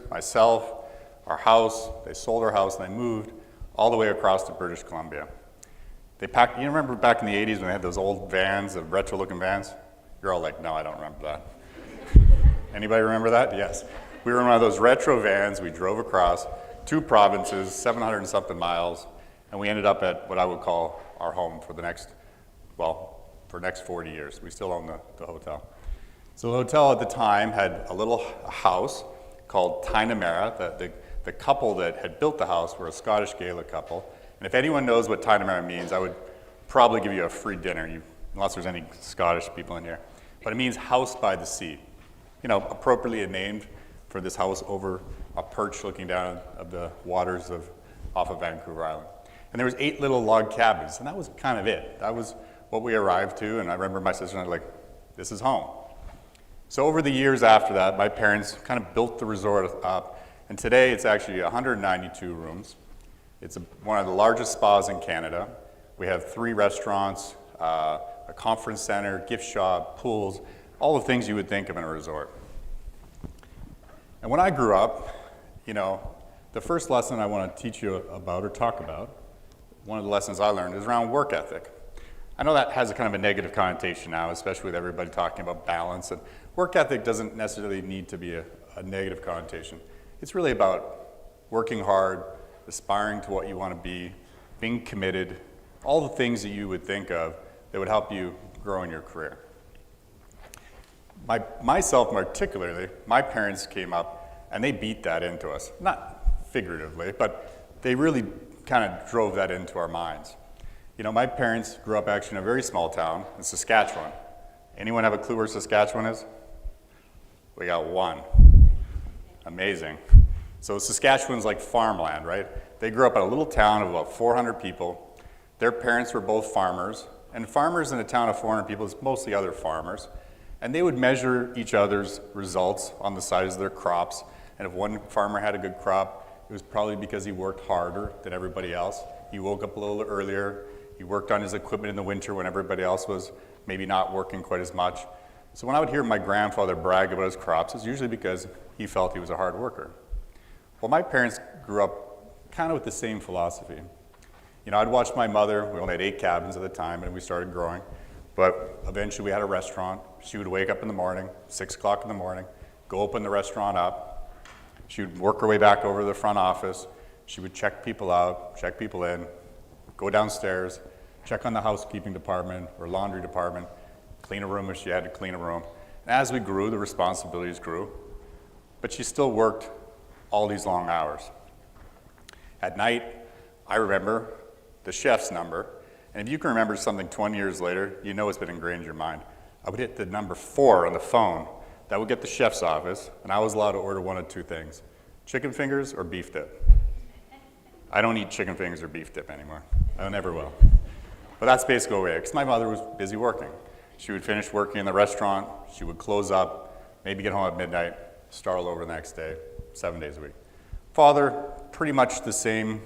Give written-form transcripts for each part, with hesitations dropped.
Myself, our house, they sold our house and they moved all the way across to British Columbia. They packed, you remember back in the 80s when they had those old vans, the retro looking vans? You're all like, no, I don't remember that. Anybody remember that? Yes. We were in one of those retro vans, we drove across 2 provinces, 700 and something miles, and we ended up at what I would call our home for the next, for the next 40 years. We still own the hotel. So the hotel at the time had a little house called Tynamara. The couple that had built the house were a Scottish Gaelic couple. And if anyone knows what Tynamara means, I would probably give you a free dinner, unless there's any Scottish people in here. But it means house by the sea. You know, appropriately named for this house over a perch looking down of the waters off of Vancouver Island. And there was 8 little log cabins, and that was kind of it. That was what we arrived to, and I remember my sister and I were like, this is home. So over the years after that, my parents kind of built the resort up, and today it's actually 192 rooms. It's one of the largest spas in Canada. We have 3 restaurants, a conference center, gift shop, pools, all the things you would think of in a resort. And when I grew up, you know, the first lesson I want to teach you about or talk about, one of the lessons I learned is around work ethic. I know that has a kind of a negative connotation now, especially with everybody talking about balance, and work ethic doesn't necessarily need to be a negative connotation. It's really about working hard, aspiring to what you want to be, being committed, all the things that you would think of that would help you grow in your career. Myself particularly, my parents came up and they beat that into us. Not figuratively, but they really kind of drove that into our minds. You know, my parents grew up actually in a very small town in Saskatchewan. Anyone have a clue where Saskatchewan is? We got one. Amazing. So Saskatchewan's like farmland, right? They grew up in a little town of about 400 people. Their parents were both farmers, and farmers in a town of 400 people is mostly other farmers. And they would measure each other's results on the size of their crops. And if one farmer had a good crop, it was probably because he worked harder than everybody else. He woke up a little earlier. He worked on his equipment in the winter when everybody else was maybe not working quite as much. So when I would hear my grandfather brag about his crops, it's usually because he felt he was a hard worker. Well, my parents grew up kind of with the same philosophy. You know, I'd watch my mother. We only had 8 cabins at the time, and we started growing. But eventually we had a restaurant. She would wake up in the morning, 6 o'clock in the morning, go open the restaurant up. She would work her way back over to the front office. She would check people out, check people in, go downstairs, check on the housekeeping department or laundry department, clean a room if she had to clean a room. And as we grew, the responsibilities grew. But she still worked all these long hours. At night, I remember the chef's number. And if you can remember something 20 years later, you know it's been ingrained in your mind. I would hit the number 4 on the phone. That would get the chef's office, and I was allowed to order one of 2 things, chicken fingers or beef dip. I don't eat chicken fingers or beef dip anymore. I never will. But that's basically the way, because my mother was busy working. She would finish working in the restaurant, she would close up, maybe get home at midnight, start all over the next day, 7 days a week. Father, pretty much the same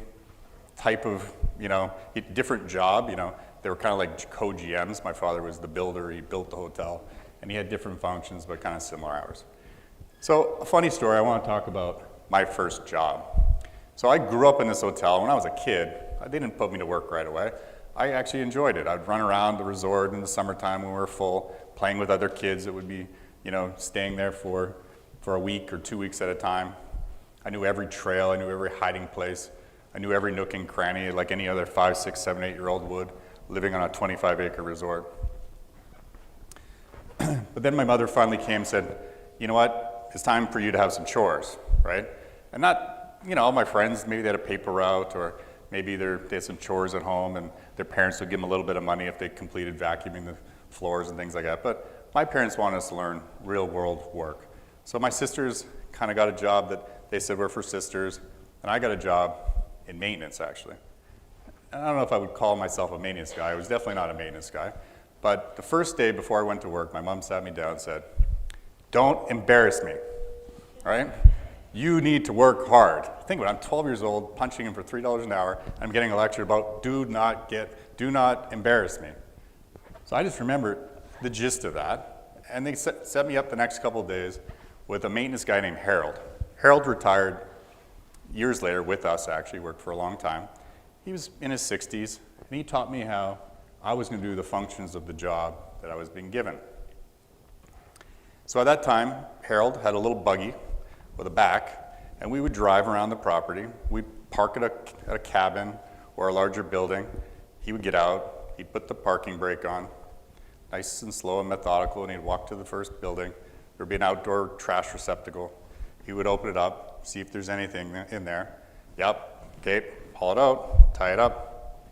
type of, you know, different job, you know. They were kind of like co-GMs. My father was the builder, he built the hotel, and he had different functions, but kind of similar hours. So a funny story, I want to talk about my first job. So I grew up in this hotel. When I was a kid, they didn't put me to work right away. I actually enjoyed it. I'd run around the resort in the summertime when we were full, playing with other kids that would be, you know, staying there for a week or 2 weeks at a time. I knew every trail, I knew every hiding place. I knew every nook and cranny like any other 5, 6, 7, 8-year-old would, living on a 25-acre resort. But then my mother finally came and said, you know what, it's time for you to have some chores, right? And not, you know, all my friends, maybe they had a paper route, or maybe they had some chores at home, and their parents would give them a little bit of money if they completed vacuuming the floors and things like that. But my parents wanted us to learn real-world work. So my sisters kind of got a job that they said were for sisters, and I got a job in maintenance, actually. And I don't know if I would call myself a maintenance guy. I was definitely not a maintenance guy. But the first day before I went to work, my mom sat me down and said, don't embarrass me, all right? You need to work hard. Think about it, I'm 12 years old, punching in for $3 an hour. I'm getting a lecture about do not embarrass me. So I just remember the gist of that. And they set me up the next couple of days with a maintenance guy named Harold. Harold retired years later with us, actually worked for a long time. He was in his 60s, and he taught me how I was going to do the functions of the job that I was being given. So at that time, Harold had a little buggy with a back, and we would drive around the property. We'd park at a cabin or a larger building. He would get out, he'd put the parking brake on, nice and slow and methodical, and he'd walk to the first building. There would be an outdoor trash receptacle. He would open it up, see if there's anything in there. Yep, okay, haul it out, tie it up,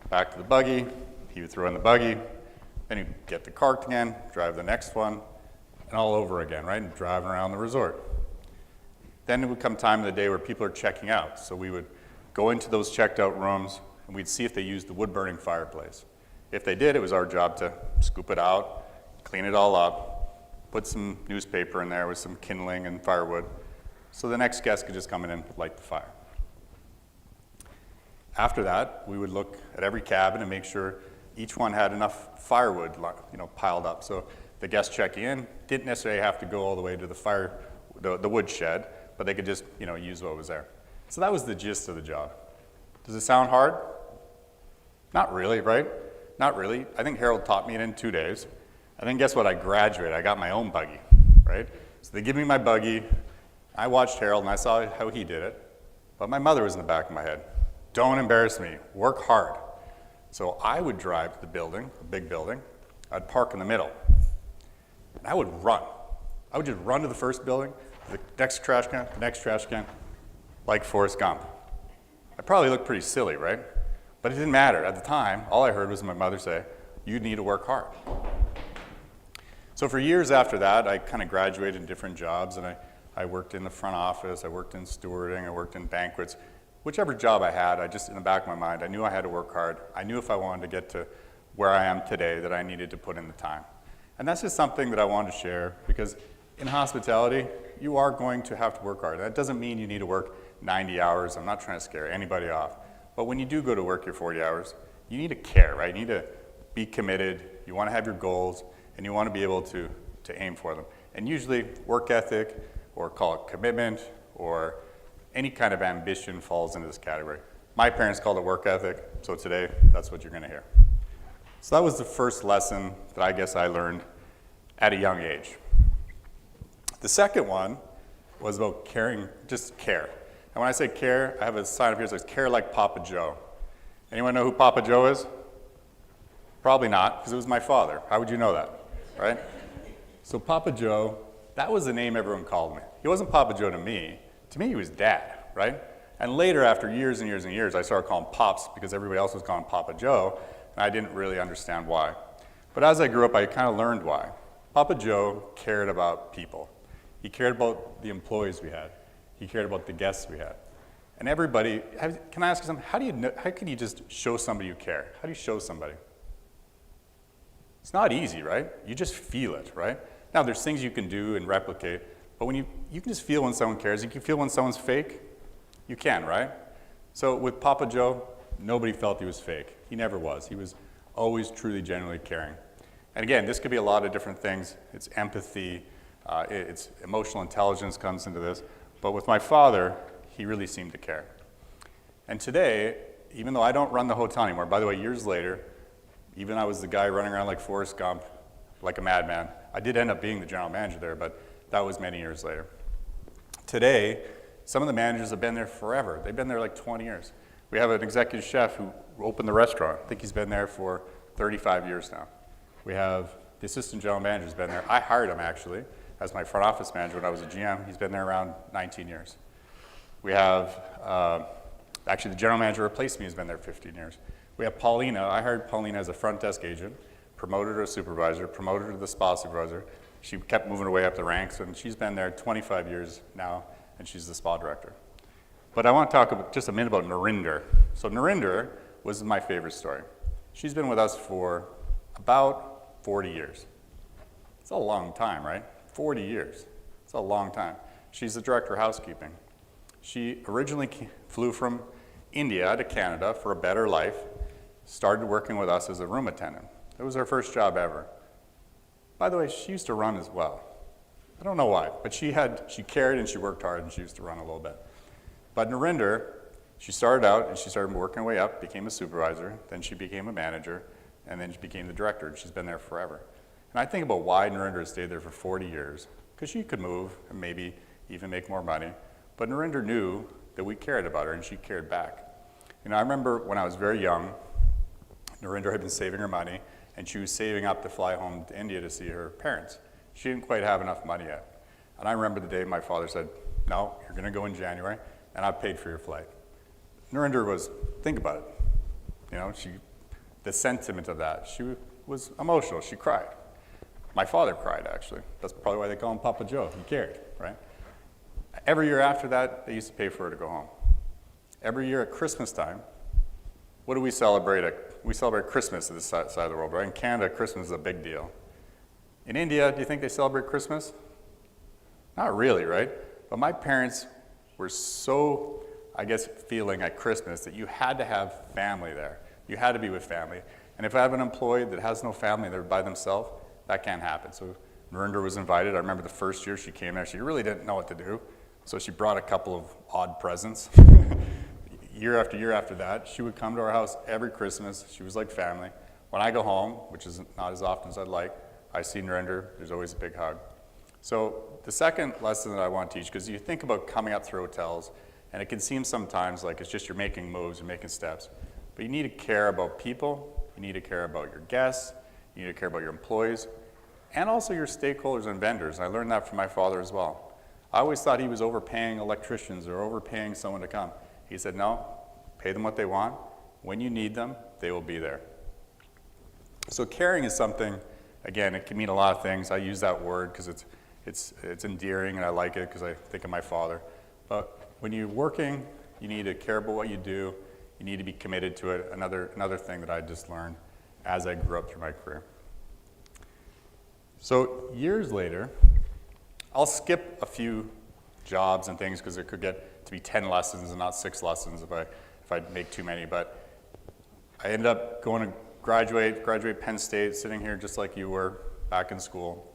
back to the buggy. He would throw in the buggy, then he'd get the cart again, drive the next one, and all over again, right? And driving around the resort. Then it would come time of the day where people are checking out. So we would go into those checked out rooms, and we'd see if they used the wood-burning fireplace. If they did, it was our job to scoop it out, clean it all up, put some newspaper in there with some kindling and firewood, so the next guest could just come in and light the fire. After that, we would look at every cabin and make sure each one had enough firewood, piled up. So the guests checking in didn't necessarily have to go all the way to the wood shed, but they could just, use what was there. So that was the gist of the job. Does it sound hard? Not really, right? Not really. I think Harold taught me it in 2 days. And then guess what? I graduated. I got my own buggy, right? So they give me my buggy. I watched Harold and I saw how he did it. But my mother was in the back of my head. Don't embarrass me. Work hard. So I would drive to the building, a big building. I'd park in the middle. And I would run. I would just run to the first building, the next trash can, like Forrest Gump. I probably looked pretty silly, right? But it didn't matter. At the time, all I heard was my mother say, you need to work hard. So for years after that, I kind of graduated in different jobs, and I worked in the front office, I worked in stewarding, I worked in banquets. Whichever job I had, I just, in the back of my mind, I knew I had to work hard. I knew if I wanted to get to where I am today that I needed to put in the time. And that's just something that I wanted to share, because in hospitality, you are going to have to work hard. That doesn't mean you need to work 90 hours. I'm not trying to scare anybody off. But when you do go to work your 40 hours, you need to care, right? You need to be committed. You want to have your goals, and you want to be able to aim for them. And usually work ethic, or call it commitment, or any kind of ambition falls into this category. My parents called it work ethic, so today that's what you're going to hear. So that was the first lesson that I guess I learned at a young age. The second one was about caring, just care. And when I say care, I have a sign up here that says care like Papa Joe. Anyone know who Papa Joe is? Probably not, because it was my father. How would you know that, right? So Papa Joe, that was the name everyone called me. He wasn't Papa Joe to me. To me, he was Dad, right? And later, after years and years and years, I started calling Pops because everybody else was calling Papa Joe, and I didn't really understand why. But as I grew up, I kind of learned why. Papa Joe cared about people. He cared about the employees we had. He cared about the guests we had. And everybody, can I ask you something? How can you just show somebody you care? How do you show somebody? It's not easy, right? You just feel it, right? Now, there's things you can do and replicate, but when you can just feel when someone cares. You can feel when someone's fake. You can, right? So with Papa Joe, nobody felt he was fake. He never was. He was always truly, genuinely caring. And again, this could be a lot of different things. It's empathy, it's emotional intelligence comes into this. But with my father, he really seemed to care. And today, even though I don't run the hotel anymore, by the way, years later, even I was the guy running around like Forrest Gump, like a madman. I did end up being the general manager there, but that was many years later. Today, some of the managers have been there forever. They've been there like 20 years. We have an executive chef who opened the restaurant. I think he's been there for 35 years now. We have the assistant general manager who's been there. I hired him, actually, as my front office manager when I was a GM. He's been there around 19 years. We have, actually the general manager who replaced me has been there 15 years. We have Paulina. I hired Paulina as a front desk agent, promoted her to supervisor, promoted her to the spa supervisor. She kept moving her way up the ranks, and she's been there 25 years now, and she's the spa director. But I want to talk about, just a minute about Narinder. So Narinder was my favorite story. She's been with us for about 40 years. It's a long time, right? 40 years. It's a long time. She's the director of housekeeping. She originally flew from India to Canada for a better life, started working with us as a room attendant. It was her first job ever. By the way, she used to run as well. I don't know why, but she cared and she worked hard and she used to run a little bit. But Narinder, she started out and she started working her way up, became a supervisor, then she became a manager, and then she became the director, and she's been there forever. And I think about why Narinder has stayed there for 40 years, because she could move and maybe even make more money, but Narinder knew that we cared about her and she cared back. You know, I remember when I was very young, Narinder had been saving her money, and she was saving up to fly home to India to see her parents. She didn't quite have enough money yet. And I remember the day my father said, no, you're gonna go in January, and I've paid for your flight. Narinder was, think about it. You know, the sentiment of that, she was emotional, she cried. My father cried, actually. That's probably why they call him Papa Joe, he cared, right? Every year after that, they used to pay for her to go home. Every year at Christmas time, what do we celebrate? We celebrate Christmas at this side of the world, right? In Canada, Christmas is a big deal. In India, do you think they celebrate Christmas? Not really, right? But my parents were so, I guess, feeling at Christmas that you had to have family there. You had to be with family. And if I have an employee that has no family, they're by themselves, that can't happen. So Narinder was invited. I remember the first year she came there, she really didn't know what to do. So she brought a couple of odd presents. Year after that, she would come to our house every Christmas. She was like family. When I go home, which is not as often as I'd like, I see Narinder, there's always a big hug. So the second lesson that I want to teach, because you think about coming up through hotels, and it can seem sometimes like it's just you're making moves, you're making steps, but you need to care about people, you need to care about your guests, you need to care about your employees, and also your stakeholders and vendors. And I learned that from my father as well. I always thought he was overpaying electricians or overpaying someone to come. He said, no, pay them what they want. When you need them, they will be there. So caring is something, again, it can mean a lot of things. I use that word because it's endearing and I like it because I think of my father. But when you're working, you need to care about what you do. You need to be committed to it. Another thing that I just learned as I grew up through my career. So years later, I'll skip a few jobs and things because it could get to be 10 lessons and not 6 lessons if I make too many. But I ended up going to graduate Penn State, sitting here just like you were back in school.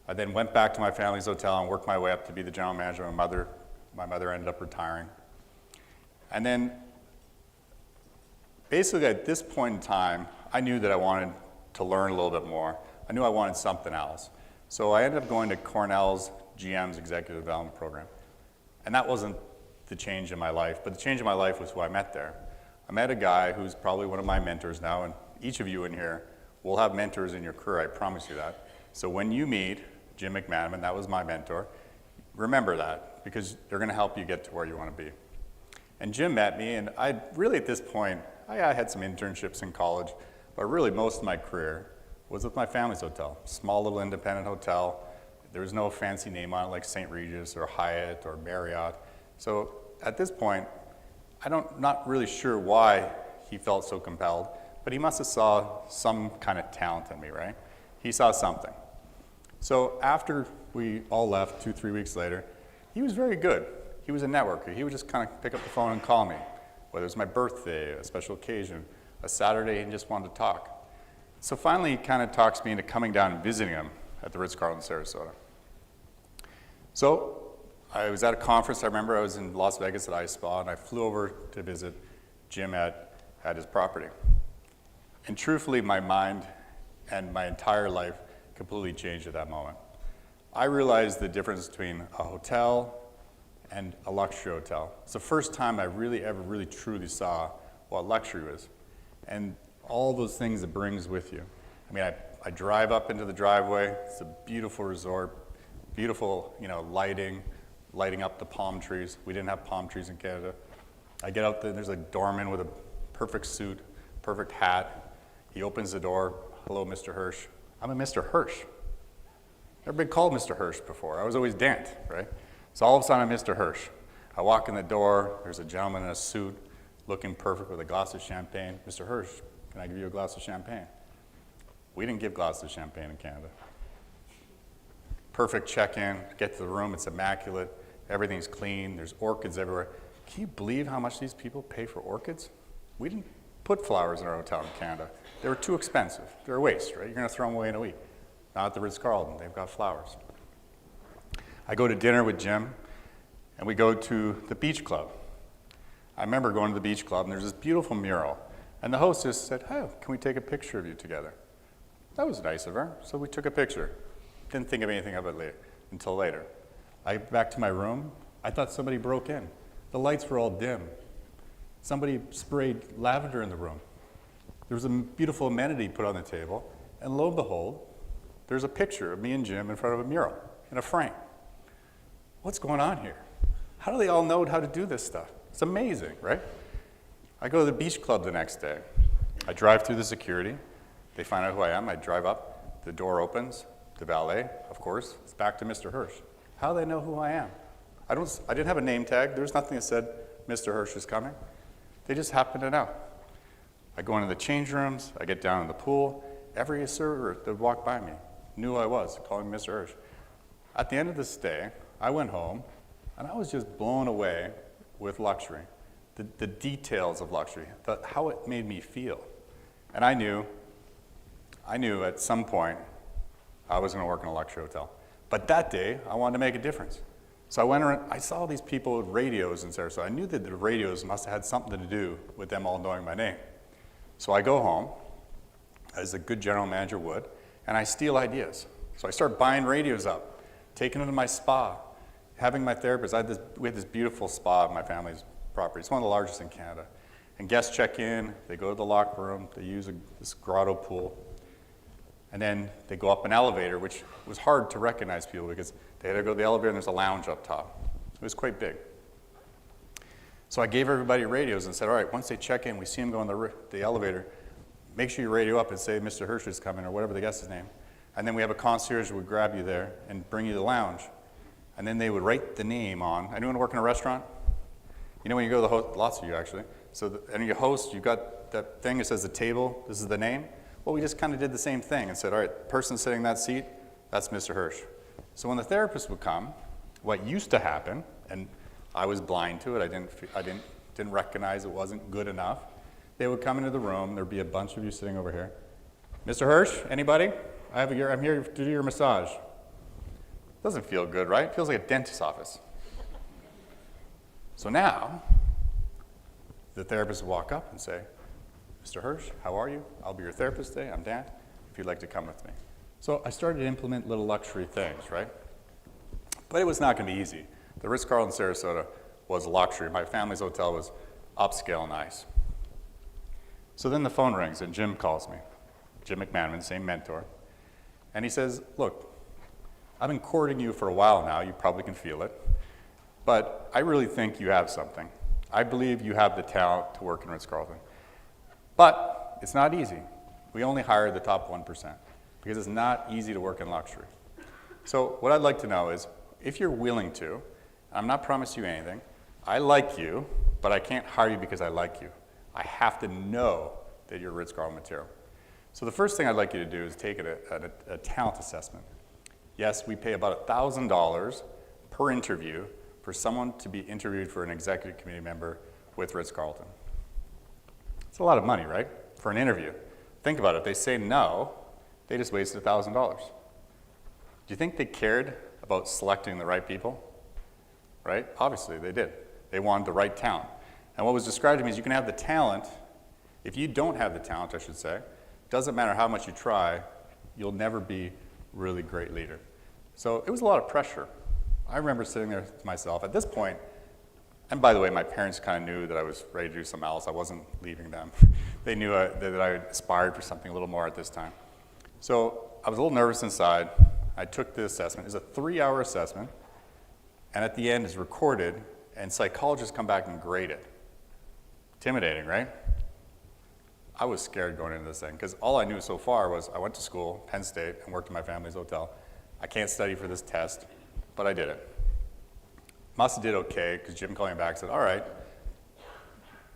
I then went back to my family's hotel and worked my way up to be the general manager of my mother. My mother ended up retiring. And then basically at this point in time, I knew that I wanted to learn a little bit more. I knew I wanted something else. So I ended up going to Cornell's GM's Executive Development Program. And that wasn't the change in my life, but the change in my life was who I met there. I met a guy who's probably one of my mentors now, and each of you in here will have mentors in your career, I promise you that. So when you meet Jim McManaman, that was my mentor, remember that, because they're gonna help you get to where you wanna be. And Jim met me, and I really at this point, I had some internships in college, but really most of my career was with my family's hotel, small little independent hotel. There was no fancy name on it like St. Regis or Hyatt or Marriott. So at this point, not really sure why he felt so compelled, but he must have saw some kind of talent in me, right? He saw something. So after we all left 2-3 weeks later, he was very good. He was a networker. He would just kind of pick up the phone and call me, whether it was my birthday, a special occasion, a Saturday, and just wanted to talk. So finally, he kind of talks me into coming down and visiting him at the Ritz-Carlton Sarasota. So I was at a conference. I remember I was in Las Vegas at iSpa, and I flew over to visit Jim at his property. And truthfully, my mind and my entire life completely changed at that moment. I realized the difference between a hotel and a luxury hotel. It's the first time I really truly saw what luxury was. And all those things it brings with you. I mean, I drive up into the driveway. It's a beautiful resort, beautiful, lighting up the palm trees. We didn't have palm trees in Canada. I get out there, there's a doorman with a perfect suit, perfect hat. He opens the door. Hello, Mr. Hirsch. I'm a Mr. Hirsch. Never been called Mr. Hirsch before. I was always Dant, right? So all of a sudden I'm Mr. Hirsch. I walk in the door. There's a gentleman in a suit, looking perfect with a glass of champagne. Mr. Hirsch, can I give you a glass of champagne? We didn't give glasses of champagne in Canada. Perfect check-in, get to the room, it's immaculate, everything's clean, there's orchids everywhere. Can you believe how much these people pay for orchids? We didn't put flowers in our hotel in Canada. They were too expensive. They're a waste, right? You're gonna throw them away in a week. Not at the Ritz-Carlton, they've got flowers. I go to dinner with Jim, and we go to the beach club. I remember going to the beach club, and there's this beautiful mural, and the hostess said, "Oh, can we take a picture of you together?" That was nice of her, so we took a picture. Didn't think of anything of it until later. I get back to my room, I thought somebody broke in. The lights were all dim. Somebody sprayed lavender in the room. There was a beautiful amenity put on the table, and lo and behold, there's a picture of me and Jim in front of a mural in a frame. What's going on here? How do they all know how to do this stuff? It's amazing, right? I go to the beach club the next day. I drive through the security. They find out who I am. I drive up. The door opens. The valet, of course, it's back to Mr. Hirsch. How do they know who I am? I didn't have a name tag. There was nothing that said Mr. Hirsch is coming. They just happen to know. I go into the change rooms. I get down in the pool. Every server that walked by me knew who I was, calling me Mr. Hirsch. At the end of this day, I went home, and I was just blown away with luxury, the details of luxury, how it made me feel. And I knew at some point I was going to work in a luxury hotel. But that day, I wanted to make a difference. So I went around, I saw these people with radios in Sarasota. I knew that the radios must have had something to do with them all knowing my name. So I go home, as a good general manager would, and I steal ideas. So I start buying radios up, taking them to my spa, having my therapist. We had this beautiful spa at my family's property. It's one of the largest in Canada. And guests check in, they go to the locker room, they use this grotto pool, and then they go up an elevator, which was hard to recognize people because they had to go to the elevator and there's a lounge up top. It was quite big. So I gave everybody radios and said, all right, once they check in, we see them go in the elevator, make sure you radio up and say Mr. Hirsch is coming or whatever the guest's name. And then we have a concierge who would grab you there and bring you to the lounge. And then they would write the name on. Anyone work in a restaurant? You know when you go to the host, lots of you actually. So and you host, you've got that thing that says the table, this is the name. Well, we just kind of did the same thing and said, all right, person sitting in that seat, that's Mr. Hirsch. So when the therapist would come, what used to happen, and I was blind to it, I didn't recognize it wasn't good enough. They would come into the room, there'd be a bunch of you sitting over here. Mr. Hirsch, anybody? I'm here to do your massage. Doesn't feel good, right? It feels like a dentist's office. So now, the therapist would walk up and say, Mr. Hirsch, how are you? I'll be your therapist today. I'm Dan, if you'd like to come with me. So I started to implement little luxury things, right? But it was not going to be easy. The Ritz-Carlton Sarasota was luxury. My family's hotel was upscale nice. So then the phone rings and Jim calls me. Jim McManaman, same mentor. And he says, look, I've been courting you for a while now. You probably can feel it. But I really think you have something. I believe you have the talent to work in Ritz-Carlton. But it's not easy. We only hire the top 1% because it's not easy to work in luxury. So what I'd like to know is, if you're willing to, I'm not promising you anything, I like you, but I can't hire you because I like you. I have to know that you're Ritz-Carlton material. So the first thing I'd like you to do is take a talent assessment. Yes, we pay about $1,000 per interview for someone to be interviewed for an executive committee member with Ritz-Carlton. It's a lot of money, right, for an interview. Think about it. If they say no, they just wasted $1,000. Do you think they cared about selecting the right people? Right? Obviously, they did. They wanted the right talent. And what was described to me is you can have the talent. If you don't have the talent, I should say, doesn't matter how much you try, you'll never be a really great leader. So it was a lot of pressure. I remember sitting there to myself at this point, and by the way, my parents kind of knew that I was ready to do something else. I wasn't leaving them. They knew that I aspired for something a little more at this time. So I was a little nervous inside. I took the assessment. It's a 3-hour assessment, and at the end it's recorded, and psychologists come back and grade it. Intimidating, right? I was scared going into this thing, because all I knew so far was I went to school, Penn State, and worked in my family's hotel. I can't study for this test, but I did it. Must have did okay, because Jim called me back and said, all right,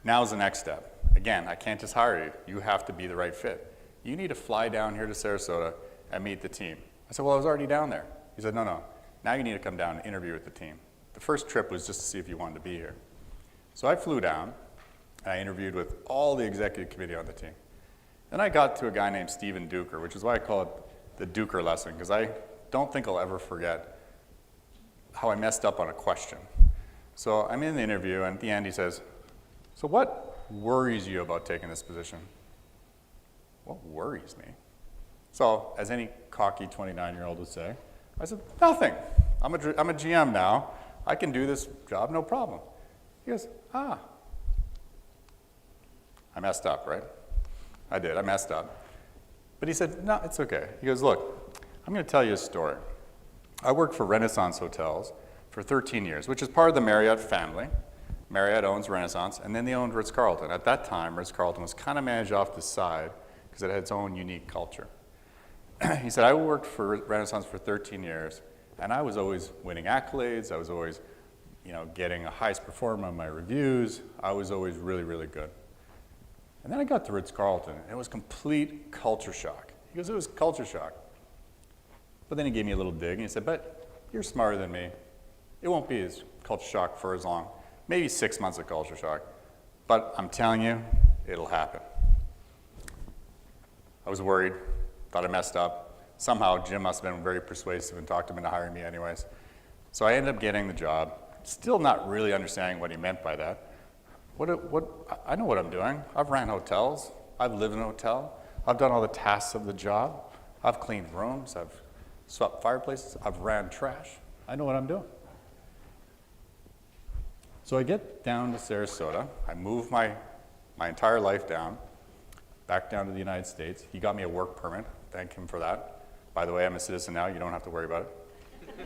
now's the next step. Again, I can't just hire you. You have to be the right fit. You need to fly down here to Sarasota and meet the team. I said, well, I was already down there. He said, no, now you need to come down and interview with the team. The first trip was just to see if you wanted to be here. So I flew down, and I interviewed with all the executive committee on the team. Then I got to a guy named Steven Duker, which is why I call it the Duker lesson, because I don't think I'll ever forget how I messed up on a question. So I'm in the interview, and at the end he says, so what worries you about taking this position? What worries me? So, as any cocky 29-year-old would say, I said, nothing. I'm a GM now. I can do this job, no problem. He goes, I messed up, right? I did, I messed up. But he said, no, it's okay. He goes, look, I'm going to tell you a story. I worked for Renaissance Hotels for 13 years, which is part of the Marriott family. Marriott owns Renaissance, and then they owned Ritz-Carlton. At that time, Ritz-Carlton was kind of managed off the side because it had its own unique culture. He said, I worked for Renaissance for 13 years, and I was always winning accolades. I was always, getting a highest performer on my reviews. I was always really, really good. And then I got to Ritz-Carlton, and it was complete culture shock. He goes, it was culture shock. But then he gave me a little dig, and he said, but you're smarter than me. It won't be as culture shock for as long. Maybe 6 months of culture shock. But I'm telling you, it'll happen. I was worried, thought I messed up. Somehow Jim must have been very persuasive and talked him into hiring me anyways. So I ended up getting the job, still not really understanding what he meant by that. I know what I'm doing. I've ran hotels. I've lived in a hotel. I've done all the tasks of the job. I've cleaned rooms. I've swept fireplaces. I've ran trash. I know what I'm doing. So I get down to Sarasota. I move my entire life back down to the United States. He got me a work permit. Thank him for that. By the way, I'm a citizen now. You don't have to worry about it.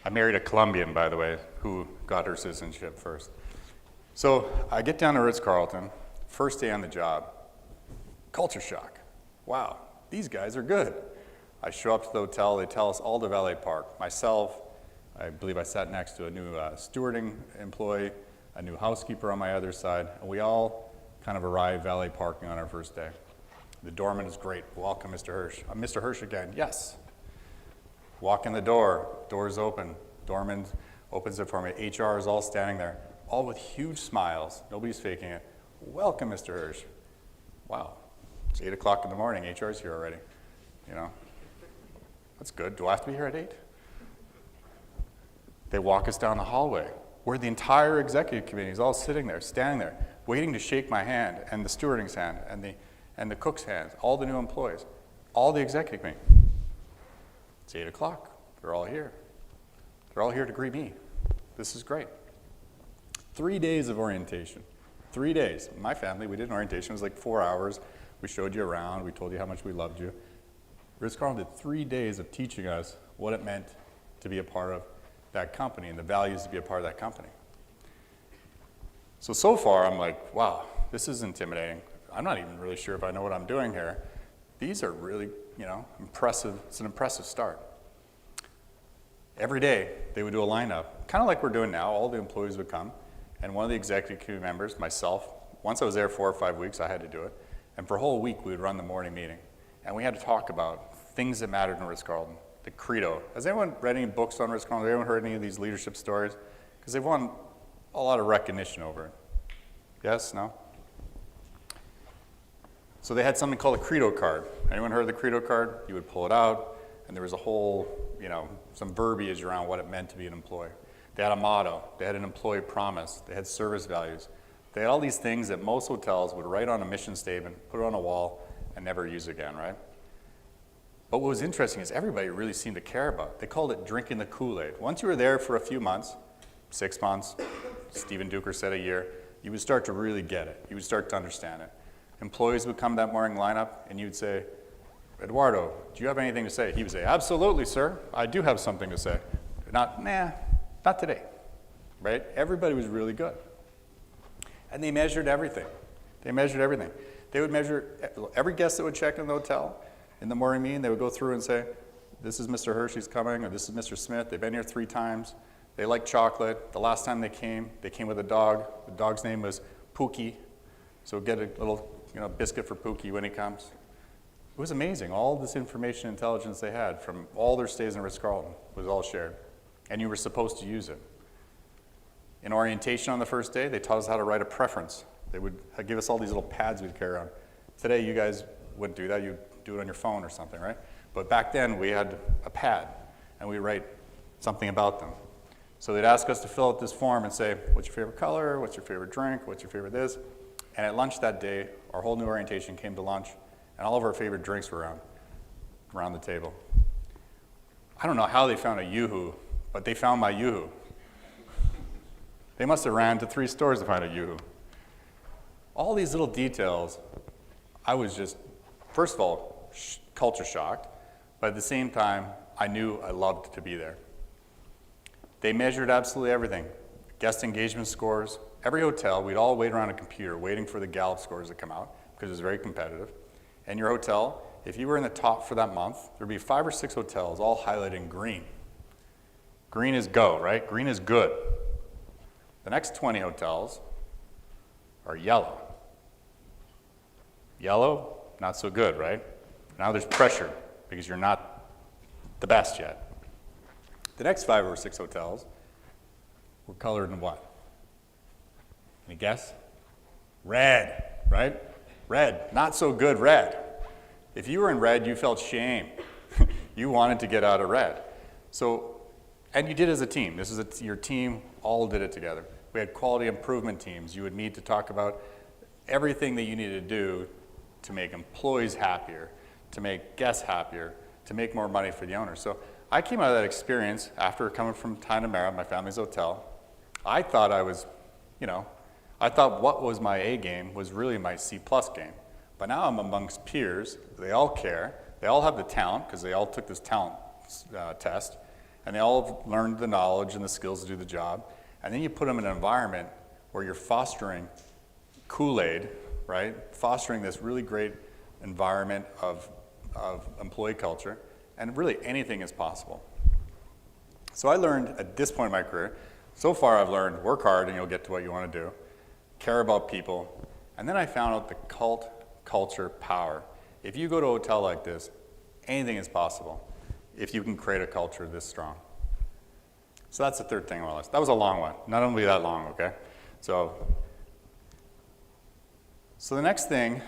I married a Colombian, by the way, who got her citizenship first. So I get down to Ritz-Carlton, first day on the job, culture shock. Wow, these guys are good. I show up to the hotel, they tell us all to valet park. Myself, I believe I sat next to a new stewarding employee, a new housekeeper on my other side, and we all kind of arrive valet parking on our first day. The doorman is great. Welcome, Mr. Hirsch. I'm Mr. Hirsch again. Yes. Walk in the door. Door's open. Doorman opens it for me. HR is all standing there, all with huge smiles. Nobody's faking it. Welcome, Mr. Hirsch. Wow. It's 8 o'clock in the morning. HR's here already. That's good. Do I have to be here at 8? They walk us down the hallway where the entire executive committee is all sitting there, standing there, waiting to shake my hand and the stewarding's hand and the cook's hands, all the new employees, all the executive committee. It's 8 o'clock. They're all here. They're all here to greet me. This is great. 3 days of orientation. 3 days. My family, we did an orientation. It was like 4 hours. We showed you around. We told you how much we loved you. Ritz-Carlton did 3 days of teaching us what it meant to be a part of that company and the values to be a part of that company. So far, I'm like, wow, this is intimidating. I'm not even really sure if I know what I'm doing here. These are really, impressive. It's an impressive start. Every day, they would do a lineup, kind of like we're doing now. All the employees would come, and one of the executive committee members, myself, once I was there 4 or 5 weeks, I had to do it. And for a whole week, we would run the morning meeting. And we had to talk about things that mattered in Ritz-Carlton, the credo. Has anyone read any books on Ritz-Carlton? Has anyone heard any of these leadership stories? Because they've won a lot of recognition over it. Yes? No? So they had something called a credo card. Anyone heard of the credo card? You would pull it out, and there was a whole, some verbiage around what it meant to be an employee. They had a motto. They had an employee promise. They had service values. They had all these things that most hotels would write on a mission statement, put it on a wall, and never use again, right? But what was interesting is everybody really seemed to care about it. They called it drinking the Kool-Aid. Once you were there for a few months, 6 months, Stephen Duker said a year, you would start to really get it. You would start to understand it. Employees would come that morning lineup, and you would say, Eduardo, do you have anything to say? He would say, absolutely, sir. I do have something to say. Not today, right? Everybody was really good. And they measured everything. They would measure every guest that would check in the hotel. In the morning meeting, they would go through and say, this is Mr. Hershey's coming, or this is Mr. Smith. They've been here 3 times. They like chocolate. The last time they came with a dog. The dog's name was Pookie. So get a little biscuit for Pookie when he comes. It was amazing. All this information and intelligence they had from all their stays in Ritz-Carlton was all shared. And you were supposed to use it. In orientation on the first day, they taught us how to write a preference. They would give us all these little pads we'd carry around. Today, you guys wouldn't do that. You'd do it on your phone or something, right? But back then, we had a pad, and we write something about them. So they'd ask us to fill out this form and say, what's your favorite color? What's your favorite drink? What's your favorite this? And at lunch that day, our whole new orientation came to lunch, and all of our favorite drinks were around the table. I don't know how they found a Yoo-hoo, but they found my Yoo-hoo. They must have ran to 3 stores to find a Yoo-hoo. All these little details, I was just, first of all, culture shocked, but at the same time, I knew I loved to be there. They measured absolutely everything. Guest engagement scores. Every hotel, we'd all wait around a computer waiting for the Gallup scores to come out because it was very competitive. And your hotel, if you were in the top for that month, there'd be 5 or 6 hotels all highlighted in green. Green is go, right? Green is good. The next 20 hotels are yellow. Yellow, not so good, right? Now there's pressure because you're not the best yet. The next 5 or 6 hotels were colored in what? Any guess? Red, right? Red, not so good red. If you were in red, you felt shame. You wanted to get out of red. So, and you did as a team. This is your team all did it together. We had quality improvement teams. You would meet to talk about everything that you needed to do to make employees happier, to make guests happier, to make more money for the owner. So I came out of that experience after coming from Tanamera, my family's hotel. I thought I was, I thought what was my A game was really my C+ game. But now I'm amongst peers. They all care. They all have the talent because they all took this talent test. And they all have learned the knowledge and the skills to do the job. And then you put them in an environment where you're fostering Kool-Aid, right? Fostering this really great environment of employee culture. And really anything is possible. So I learned at this point in my career, so far I've learned work hard and you'll get to what you want to do, care about people, and then I found out the culture power. If you go to a hotel like this, anything is possible if you can create a culture this strong. So that's the third thing on my list. That was a long one, not only that long, okay? So the next thing,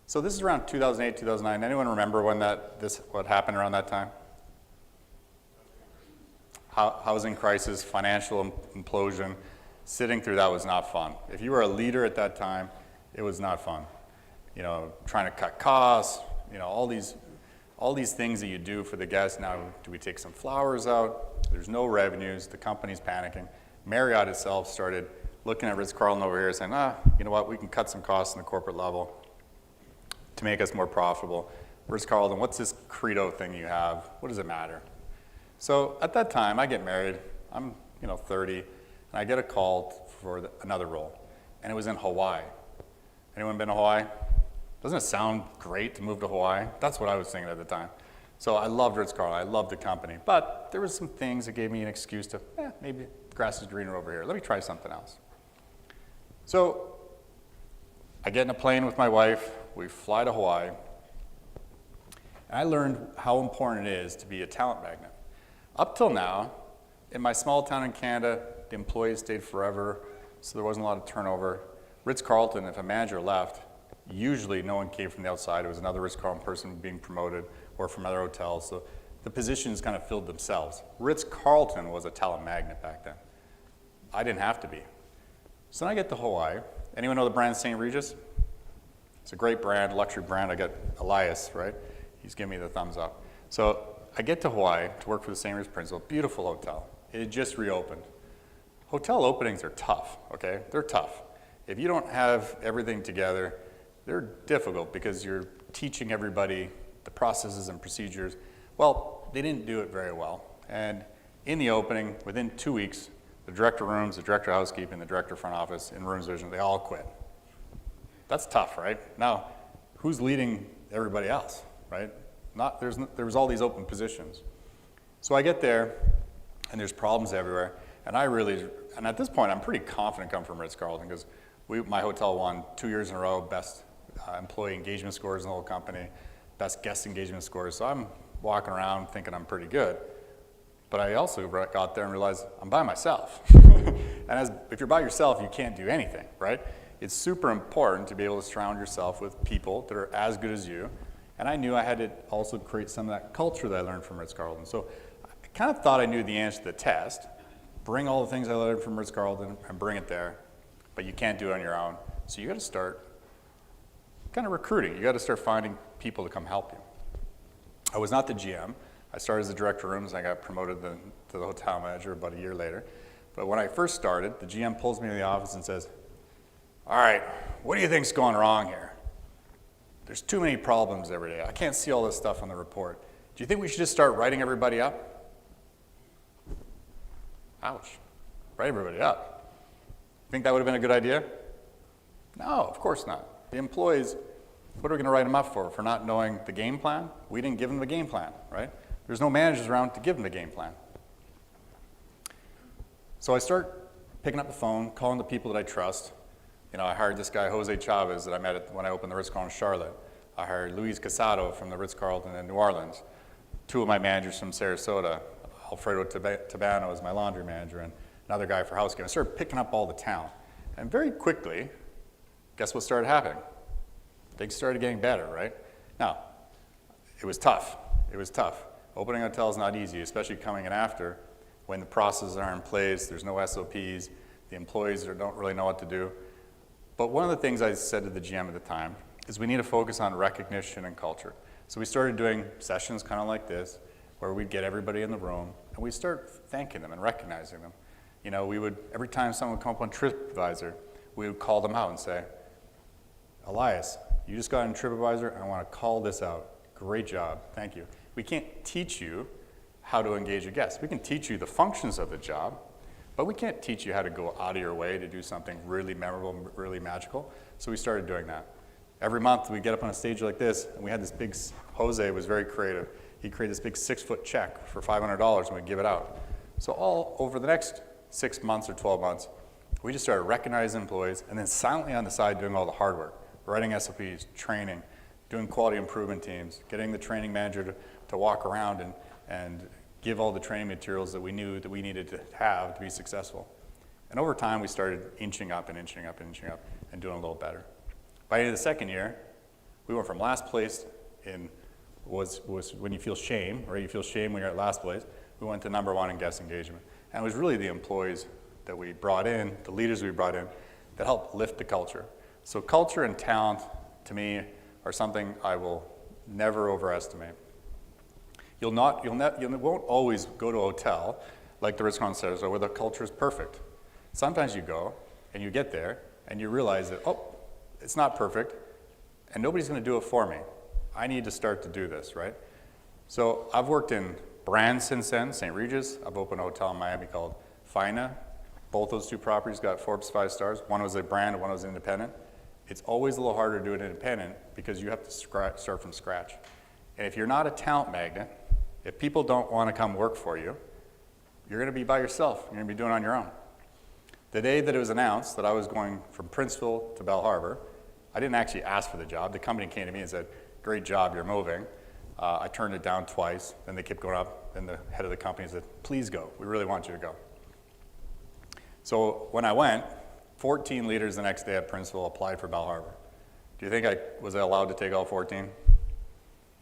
so this is around 2008, 2009. Anyone remember when what happened around that time? Housing crisis, financial implosion. Sitting through that was not fun. If you were a leader at that time, it was not fun. Trying to cut costs, all these things that you do for the guests. Now, do we take some flowers out? There's no revenues. The company's panicking. Marriott itself started looking at Ritz-Carlton over here saying, you know what, we can cut some costs on the corporate level to make us more profitable. Ritz-Carlton, what's this credo thing you have? What does it matter? So at that time, I get married. I'm 30, and I get a call for another role, and it was in Hawaii. Anyone been to Hawaii? Doesn't it sound great to move to Hawaii? That's what I was thinking at the time. So I loved Ritz-Carlton. I loved the company. But there were some things that gave me an excuse to, maybe the grass is greener over here. Let me try something else. So I get in a plane with my wife. We fly to Hawaii. And I learned how important it is to be a talent magnet. Up till now, in my small town in Canada, the employees stayed forever, so there wasn't a lot of turnover. Ritz-Carlton, if a manager left, usually no one came from the outside. It was another Ritz-Carlton person being promoted or from other hotels. So the positions kind of filled themselves. Ritz-Carlton was a talent magnet back then. I didn't have to be. So then I get to Hawaii. Anyone know the brand St. Regis? It's a great brand, luxury brand. I got Elias, right? He's giving me the thumbs up. So I get to Hawaii to work for the St. Regis Principal, beautiful hotel. It had just reopened. Hotel openings are tough, okay? They're tough. If you don't have everything together, they're difficult because you're teaching everybody the processes and procedures. Well, they didn't do it very well. And in the opening, within 2 weeks, the director of rooms, the director of housekeeping, the director of front office, and rooms division, they all quit. That's tough, right? Now, who's leading everybody else, right? There was all these open positions. So I get there, and there's problems everywhere. And at this point, I'm pretty confident coming from Ritz-Carlton because my hotel won 2 years in a row, best employee engagement scores in the whole company, best guest engagement scores. So I'm walking around thinking I'm pretty good. But I also got there and realized I'm by myself. And if you're by yourself, you can't do anything, right? It's super important to be able to surround yourself with people that are as good as you And I knew I had to also create some of that culture that I learned from Ritz-Carlton. So I kind of thought I knew the answer to the test, bring all the things I learned from Ritz-Carlton and bring it there, but you can't do it on your own. So you got to start kind of recruiting. You got to start finding people to come help you. I was not the GM. I started as the director of rooms, and I got promoted to the hotel manager about a year later. But when I first started, the GM pulls me into the office and says, all right, what do you think's going wrong here? There's too many problems every day. I can't see all this stuff on the report. Do you think we should just start writing everybody up? Ouch, write everybody up. Think that would have been a good idea? No, of course not. The employees, what are we going to write them up for? For not knowing the game plan? We didn't give them the game plan, right? There's no managers around to give them the game plan. So I start picking up the phone, calling the people that I trust. You know, I hired this guy, Jose Chavez, that I met when I opened the Ritz-Carlton Charlotte. I hired Luis Casado from the Ritz-Carlton in New Orleans. Two of my managers from Sarasota, Alfredo Tabano is my laundry manager, and another guy for housekeeping. I started picking up all the talent. And very quickly, guess what started happening? Things started getting better, right? Now, it was tough. It was tough. Opening a hotel is not easy, especially coming in after when the processes aren't in place, there's no SOPs, the employees don't really know what to do. But one of the things I said to the GM at the time is we need to focus on recognition and culture. So we started doing sessions kind of like this, where we'd get everybody in the room, and we'd start thanking them and recognizing them. You know, we would, every time someone would come up on TripAdvisor, we would call them out and say, Elias, you just got on TripAdvisor, and I want to call this out. Great job, thank you. We can't teach you how to engage a guest. We can teach you the functions of the job, but we can't teach you how to go out of your way to do something really memorable and really magical. So we started doing that. Every month we get up on a stage like this, and we had this big, Jose was very creative. He created this big 6-foot check for $500 and we'd give it out. So all over the next 6 months or 12 months, we just started recognizing employees and then silently on the side doing all the hard work, writing SOPs, training, doing quality improvement teams, getting the training manager to walk around and give all the training materials that we knew that we needed to have to be successful. And over time, we started inching up and inching up and inching up and doing a little better. By the end of the second year, we went from last place in was when you feel shame, right? You feel shame when you're at last place. We went to #1 in guest engagement. And it was really the employees that we brought in, the leaders we brought in, that helped lift the culture. So culture and talent, to me, are something I will never overestimate. You won't always go to a hotel like the Ritz-Carlton Sarasota where the culture is perfect. Sometimes you go and you get there and you realize that, oh, it's not perfect and nobody's going to do it for me. I need to start to do this, right? So I've worked in brands since then, St. Regis. I've opened a hotel in Miami called Fina. Both those two properties got Forbes 5 stars. One was a brand and one was independent. It's always a little harder to do it independent because you have to start from scratch. And if you're not a talent magnet, if people don't want to come work for you, you're going to be by yourself. You're going to be doing it on your own. The day that it was announced that I was going from Princeville to Belle Harbor, I didn't actually ask for the job. The company came to me and said, great job, you're moving. I turned it down twice. Then they kept going up. Then the head of the company said, please go. We really want you to go. So when I went, 14 leaders the next day at Princeville applied for Belle Harbor. Do you think I was allowed to take all 14?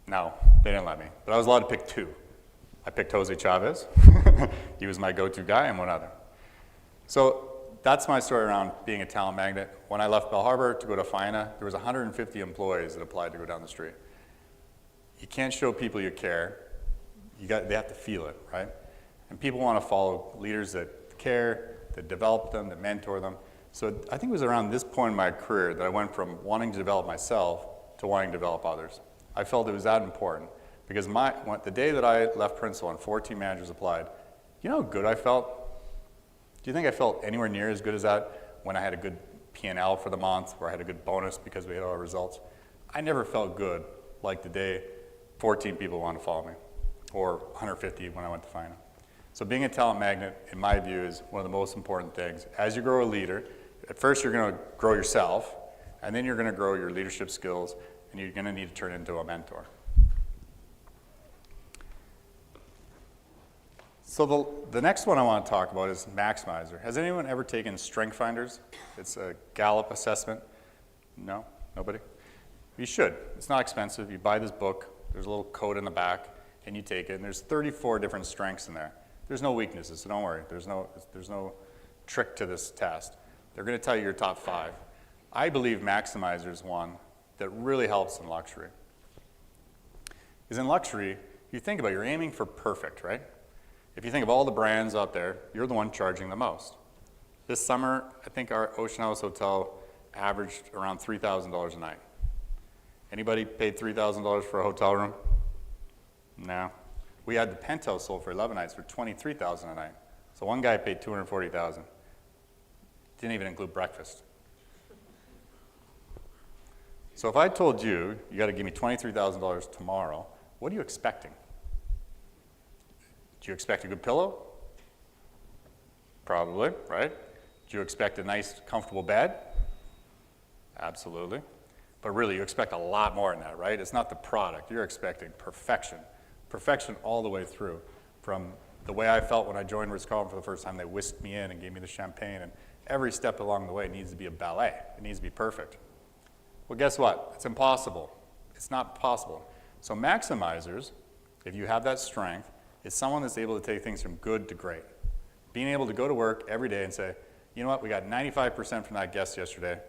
No, they didn't let me. But I was allowed to pick 2. I picked Jose Chavez. He was my go-to guy, and one other. So that's my story around being a talent magnet. When I left Belle Harbor to go to Fina, there was 150 employees that applied to go down the street. You can't show people you care. They have to feel it, right? And people want to follow leaders that care, that develop them, that mentor them. So I think it was around this point in my career that I went from wanting to develop myself to wanting to develop others. I felt it was that important because the day that I left Princeville and 14 managers applied, you know how good I felt? Do you think I felt anywhere near as good as that when I had a good P&L for the month or I had a good bonus because we had all our results? I never felt good like the day 14 people wanted to follow me or 150 when I went to Fina. So being a talent magnet, in my view, is one of the most important things. As you grow a leader, at first you're going to grow yourself, and then you're going to grow your leadership skills, and you're going to need to turn into a mentor. So the next one I want to talk about is Maximizer. Has anyone ever taken Strength Finders? It's a Gallup assessment. No? Nobody? You should. It's not expensive. You buy this book, there's a little code in the back, and you take it, and there's 34 different strengths in there. There's no weaknesses, so don't worry. There's no trick to this test. They're going to tell you your top 5. I believe Maximizer is one that really helps in luxury. Because in luxury, you think about it, you're aiming for perfect, right? If you think of all the brands out there, you're the one charging the most. This summer, I think our Ocean House Hotel averaged around $3,000 a night. Anybody paid $3,000 for a hotel room? No. We had the penthouse sold for 11 nights for $23,000 a night. So one guy paid $240,000. Didn't even include breakfast. So if I told you, you got to give me $23,000 tomorrow, what are you expecting? Do you expect a good pillow? Probably, right? Do you expect a nice, comfortable bed? Absolutely. But really, you expect a lot more than that, right? It's not the product. You're expecting perfection. Perfection all the way through. From the way I felt when I joined Ritz-Carlton for the first time, they whisked me in and gave me the champagne, and every step along the way needs to be a ballet. It needs to be perfect. Well, guess what? It's impossible. It's not possible. So Maximizers, if you have that strength, is someone that's able to take things from good to great. Being able to go to work every day and say, you know what, we got 95% from that guest yesterday.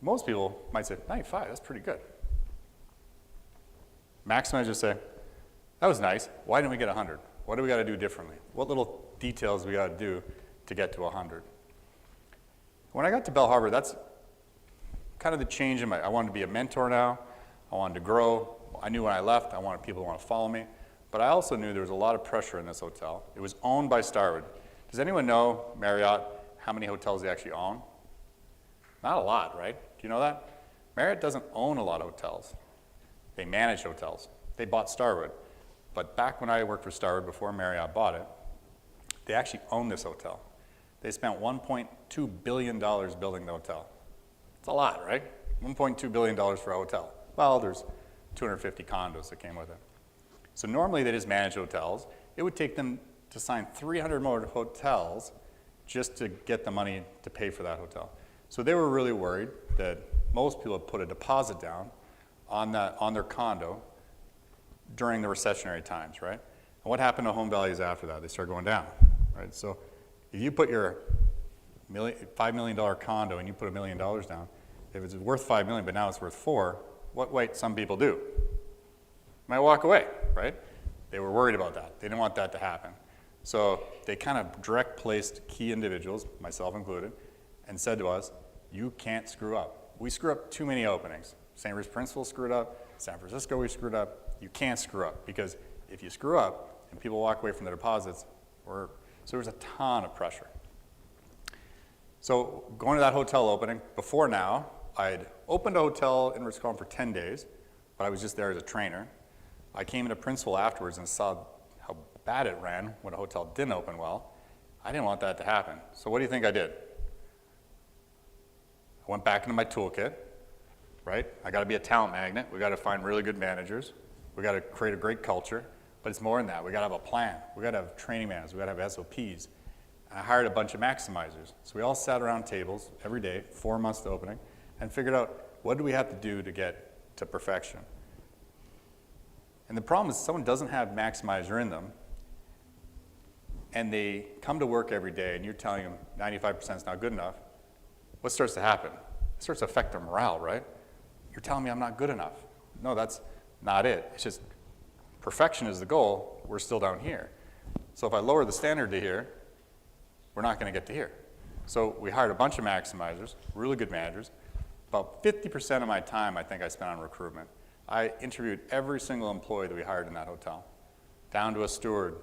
Most people might say, 95, that's pretty good. Maximizers say, that was nice. Why didn't we get 100? What do we got to do differently? What little details we got to do to get to 100? When I got to Bell Harbor, that's kind of the change in I wanted to be a mentor now. I wanted to grow. I knew when I left, I wanted people to want to follow me. But I also knew there was a lot of pressure in this hotel. It was owned by Starwood. Does anyone know, Marriott, how many hotels they actually own? Not a lot, right? Do you know that? Marriott doesn't own a lot of hotels. They manage hotels. They bought Starwood. But back when I worked for Starwood, before Marriott bought it, they actually owned this hotel. They spent $1.2 billion building the hotel. It's a lot, right? $1.2 billion for a hotel. Well, there's 250 condos that came with it. So normally they just manage hotels. It would take them to sign 300 more hotels just to get the money to pay for that hotel. So they were really worried that most people had put a deposit down on their condo during the recessionary times, right? And what happened to home values after that? They started going down, right? So if you put your $5 million condo and you put $1 million down, if it's worth $5 million but now it's worth $4 million, what might some people do? Might walk away, right? They were worried about that. They didn't want that to happen. So they kind of direct placed key individuals, myself included, and said to us, you can't screw up. We screw up too many openings. St. Louis Principal screwed up, San Francisco we screwed up. You can't screw up, because if you screw up and people walk away from their deposits, so there was a ton of pressure. So going to that hotel opening, before now, I'd opened a hotel in Ritz-Carlton for 10 days, but I was just there as a trainer. I came into principal afterwards and saw how bad it ran when a hotel didn't open well. I didn't want that to happen. So what do you think I did? I went back into my toolkit, right? I got to be a talent magnet. We got to find really good managers. We got to create a great culture, but it's more than that. We got to have a plan. We got to have training manuals. We got to have SOPs. And I hired a bunch of Maximizers. So we all sat around tables every day, 4 months to opening, and figured out what do we have to do to get to perfection. And the problem is someone doesn't have Maximizer in them, and they come to work every day, and you're telling them 95% is not good enough. What starts to happen? It starts to affect their morale, right? You're telling me I'm not good enough. No, that's not it. It's just perfection is the goal. We're still down here. So if I lower the standard to here, we're not going to get to here. So we hired a bunch of Maximizers, really good managers. About 50% of my time I think I spent on recruitment. I interviewed every single employee that we hired in that hotel, down to a steward.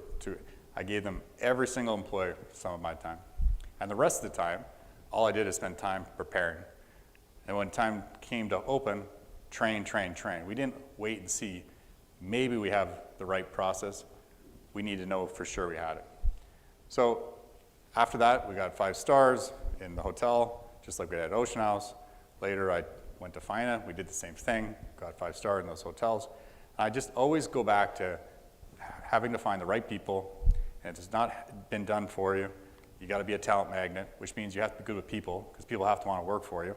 I gave them every single employee some of my time. And the rest of the time, all I did is spend time preparing. And when time came to open, train, train, train. We didn't wait and see, maybe we have the right process. We need to know for sure we had it. So after that, we got 5 stars in the hotel, just like we had at Ocean House. Later, I went to FINA. We did the same thing, got 5 stars in those hotels. I just always go back to having to find the right people, and it has not been done for you. You got to be a talent magnet, which means you have to be good with people, because people have to want to work for you.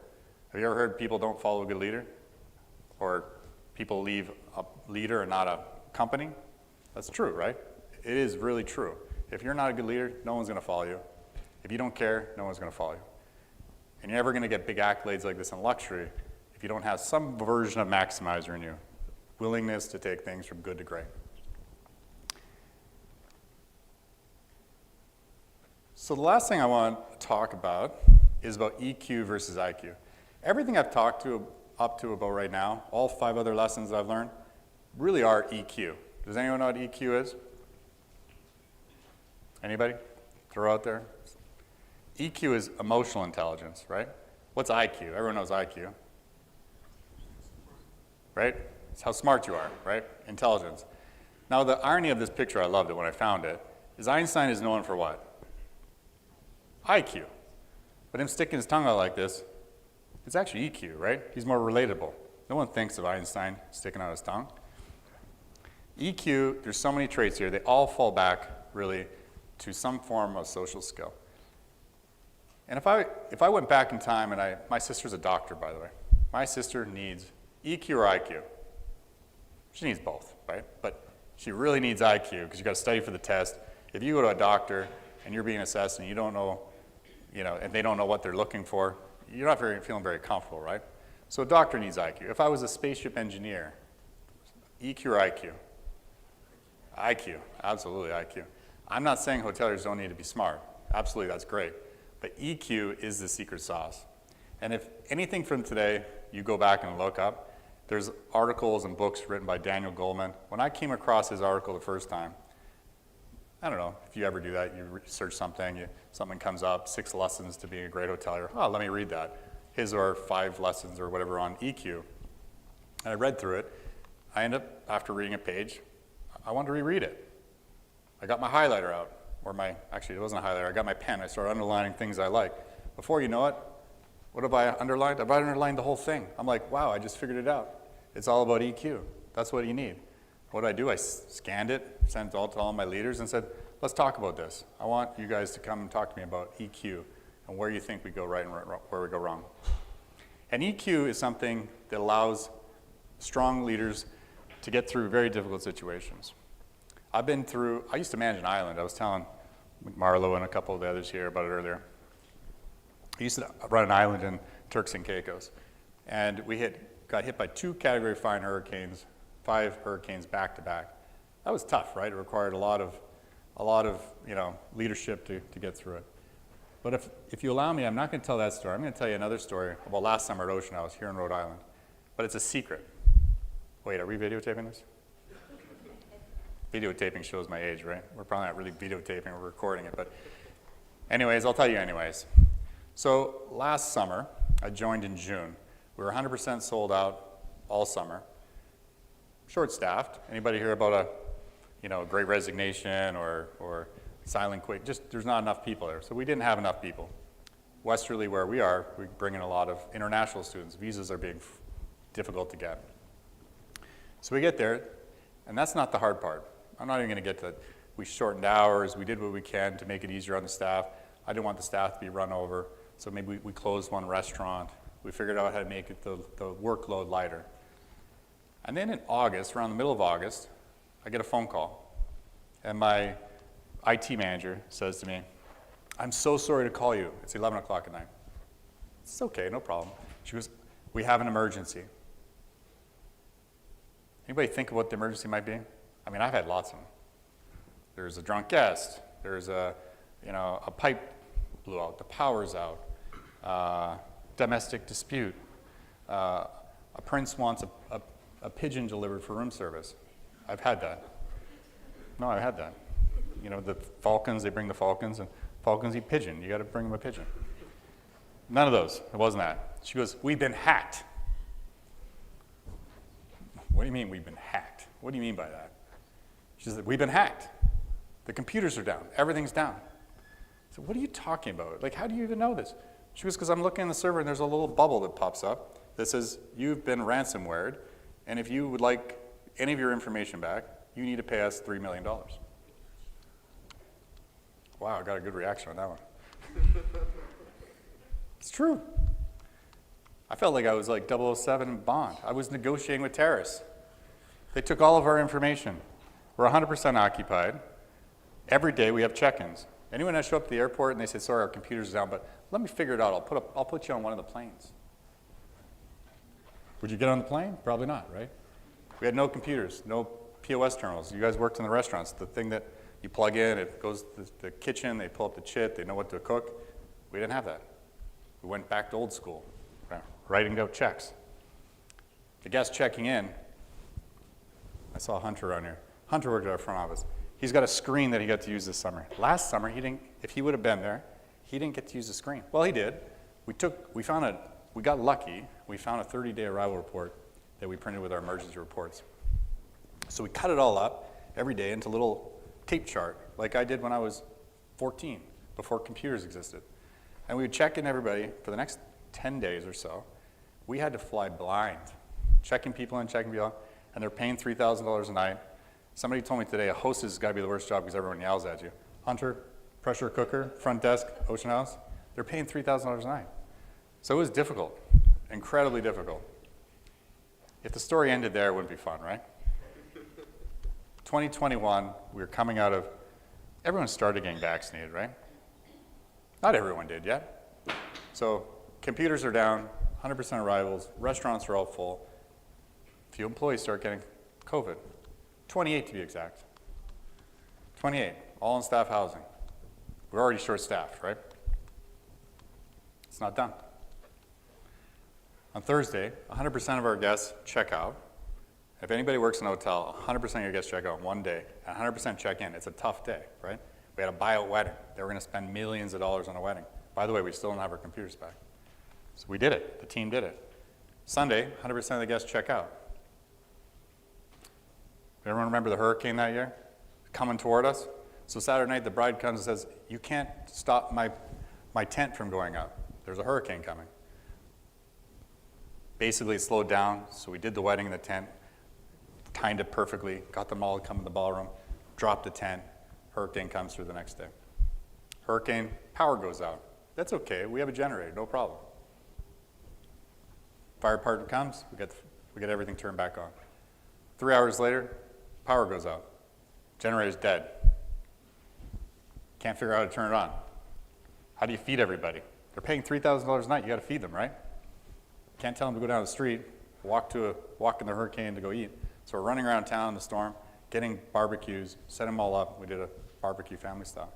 Have you ever heard people don't follow a good leader? or people leave a leader and not a company. That's true, right? It is really true. If you're not a good leader, no one's going to follow you. If you don't care, no one's going to follow you. And you're never going to get big accolades like this in luxury if you don't have some version of maximizer in you, willingness to take things from good to great. So the last thing I want to talk about is about EQ versus IQ. Everything I've talked up to about right now, all 5 other lessons that I've learned, really are EQ. Does anyone know what EQ is? Anybody? Throw out there. EQ is emotional intelligence, right? What's IQ? Everyone knows IQ. Right? It's how smart you are, right? Intelligence. Now the irony of this picture, I loved it when I found it, is Einstein is known for what? IQ. But him sticking his tongue out like this, it's actually EQ, right? He's more relatable. No one thinks of Einstein sticking out his tongue. EQ, there's so many traits here, they all fall back, really, to some form of social skill. And if I went back in time, and my sister's a doctor, by the way. My sister needs EQ or IQ. She needs both, right? But she really needs IQ, because you've got to study for the test. If you go to a doctor, and you're being assessed, and you don't know, and they don't know what they're looking for, you're not feeling very comfortable, right? So a doctor needs IQ. If I was a spaceship engineer, EQ or IQ? IQ, absolutely IQ. I'm not saying hoteliers don't need to be smart. Absolutely, that's great. But EQ is the secret sauce. And if anything from today you go back and look up, there's articles and books written by Daniel Goleman. When I came across his article the first time, I don't know if you ever do that, you research something, something comes up, 6 lessons to being a great hotelier. Oh, let me read that. His or 5 lessons or whatever on EQ. And I read through it. I ended up, after reading a page, I wanted to reread it. I got my highlighter out, actually it wasn't a highlighter, I got my pen, I started underlining things I like. Before you know it, what have I underlined? I've underlined the whole thing. I'm like, wow, I just figured it out. It's all about EQ. That's what you need. What did I do? I scanned it, sent it all to all my leaders and said, let's talk about this. I want you guys to come and talk to me about EQ and where you think we go right and where we go wrong. And EQ is something that allows strong leaders to get through very difficult situations. I used to manage an island. I was telling Marlo and a couple of the others here about it earlier. I used to run an island in Turks and Caicos. And we got hit by 2 Category 5 hurricanes, 5 hurricanes back to back. That was tough, right? It required a lot of leadership to get through it. But if you allow me, I'm not going to tell that story. I'm going to tell you another story about last summer at Ocean House here in Rhode Island. But it's a secret. Wait, are we videotaping this? Videotaping shows my age, right? We're probably not really videotaping, we're recording it. But anyways, I'll tell you anyways. So last summer, I joined in June. We were 100% sold out all summer. Short-staffed. Anybody hear about a great resignation or silent quit? Just there's not enough people there. So we didn't have enough people. Westerly, where we are, we bring in a lot of international students. Visas are being difficult to get. So we get there, and that's not the hard part. I'm not even going to get to it. We shortened hours. We did what we can to make it easier on the staff. I didn't want the staff to be run over, so maybe we closed one restaurant. We figured out how to make it the workload lighter. And then in August, around the middle of August, I get a phone call. And my IT manager says to me, I'm so sorry to call you. It's 11 o'clock at night. It's okay, no problem. She goes, we have an emergency. Anybody think of what the emergency might be? I mean, I've had lots of them. There's a drunk guest. There's a pipe blew out. The power's out. Domestic dispute. A prince wants a pigeon delivered for room service. I've had that. No, I've had that. The falcons, they bring the falcons, and falcons eat pigeon. You got to bring them a pigeon. None of those. It wasn't that. She goes, we've been hacked. What do you mean we've been hacked? What do you mean by that? She said, we've been hacked. The computers are down. Everything's down. I said, what are you talking about? Like, how do you even know this? She goes, because I'm looking in the server and there's a little bubble that pops up that says, you've been ransomwared, and if you would like any of your information back, you need to pay us $3 million. Wow, I got a good reaction on that one. It's true. I felt like I was like 007 Bond. I was negotiating with terrorists. They took all of our information. We're 100% occupied. Every day we have check-ins. Anyone that show up at the airport and they say, sorry, our computer's down, but let me figure it out. I'll put you on one of the planes. Would you get on the plane? Probably not, right? We had no computers, no POS terminals. You guys worked in the restaurants. The thing that you plug in, it goes to the kitchen, they pull up the chit, they know what to cook. We didn't have that. We went back to old school, writing out checks. The guest checking in, I saw Hunter around here. Hunter worked at our front office. He's got a screen that he got to use this summer. Last summer, if he would have been there, he didn't get to use the screen. Well, he did. We got lucky. We found a 30-day arrival report that we printed with our emergency reports. So we cut it all up every day into a little tape chart, like I did when I was 14, before computers existed. And we would check in everybody for the next 10 days or so. We had to fly blind, checking people in, checking people out, and they're paying $3,000 a night. Somebody told me today a hostess has got to be the worst job because everyone yells at you. Hunter, pressure cooker, front desk, Ocean House, they're paying $3,000 a night. So it was difficult, incredibly difficult. If the story ended there, it wouldn't be fun, right? 2021, we were coming out of, everyone started getting vaccinated, right? Not everyone did yet. So computers are down, 100% arrivals, restaurants are all full. Few employees start getting COVID. 28 to be exact. 28, all in staff housing. We're already short-staffed, right? It's not done. On Thursday, 100% of our guests check out. If anybody works in a hotel, 100% of your guests check out in one day, and 100% check in. It's a tough day, right? We had a buyout wedding. They were going to spend millions of dollars on a wedding. By the way, we still don't have our computers back. So we did it. The team did it. Sunday, 100% of the guests check out. Everyone remember the hurricane that year? Coming toward us? So Saturday night, the bride comes and says, you can't stop my tent from going up. There's a hurricane coming. Basically, it slowed down, so we did the wedding in the tent, timed it perfectly, got them all to come in the ballroom, dropped the tent, hurricane comes through the next day. Hurricane, power goes out. That's okay, we have a generator, no problem. Fire department comes, we get everything turned back on. 3 hours later, power goes out. Generator's dead. Can't figure out how to turn it on. How do you feed everybody? They're paying $3,000 a night, you gotta feed them, right? Can't tell them to go down the street, walk in the hurricane to go eat. So we're running around town in the storm, getting barbecues, set them all up. We did a barbecue family style.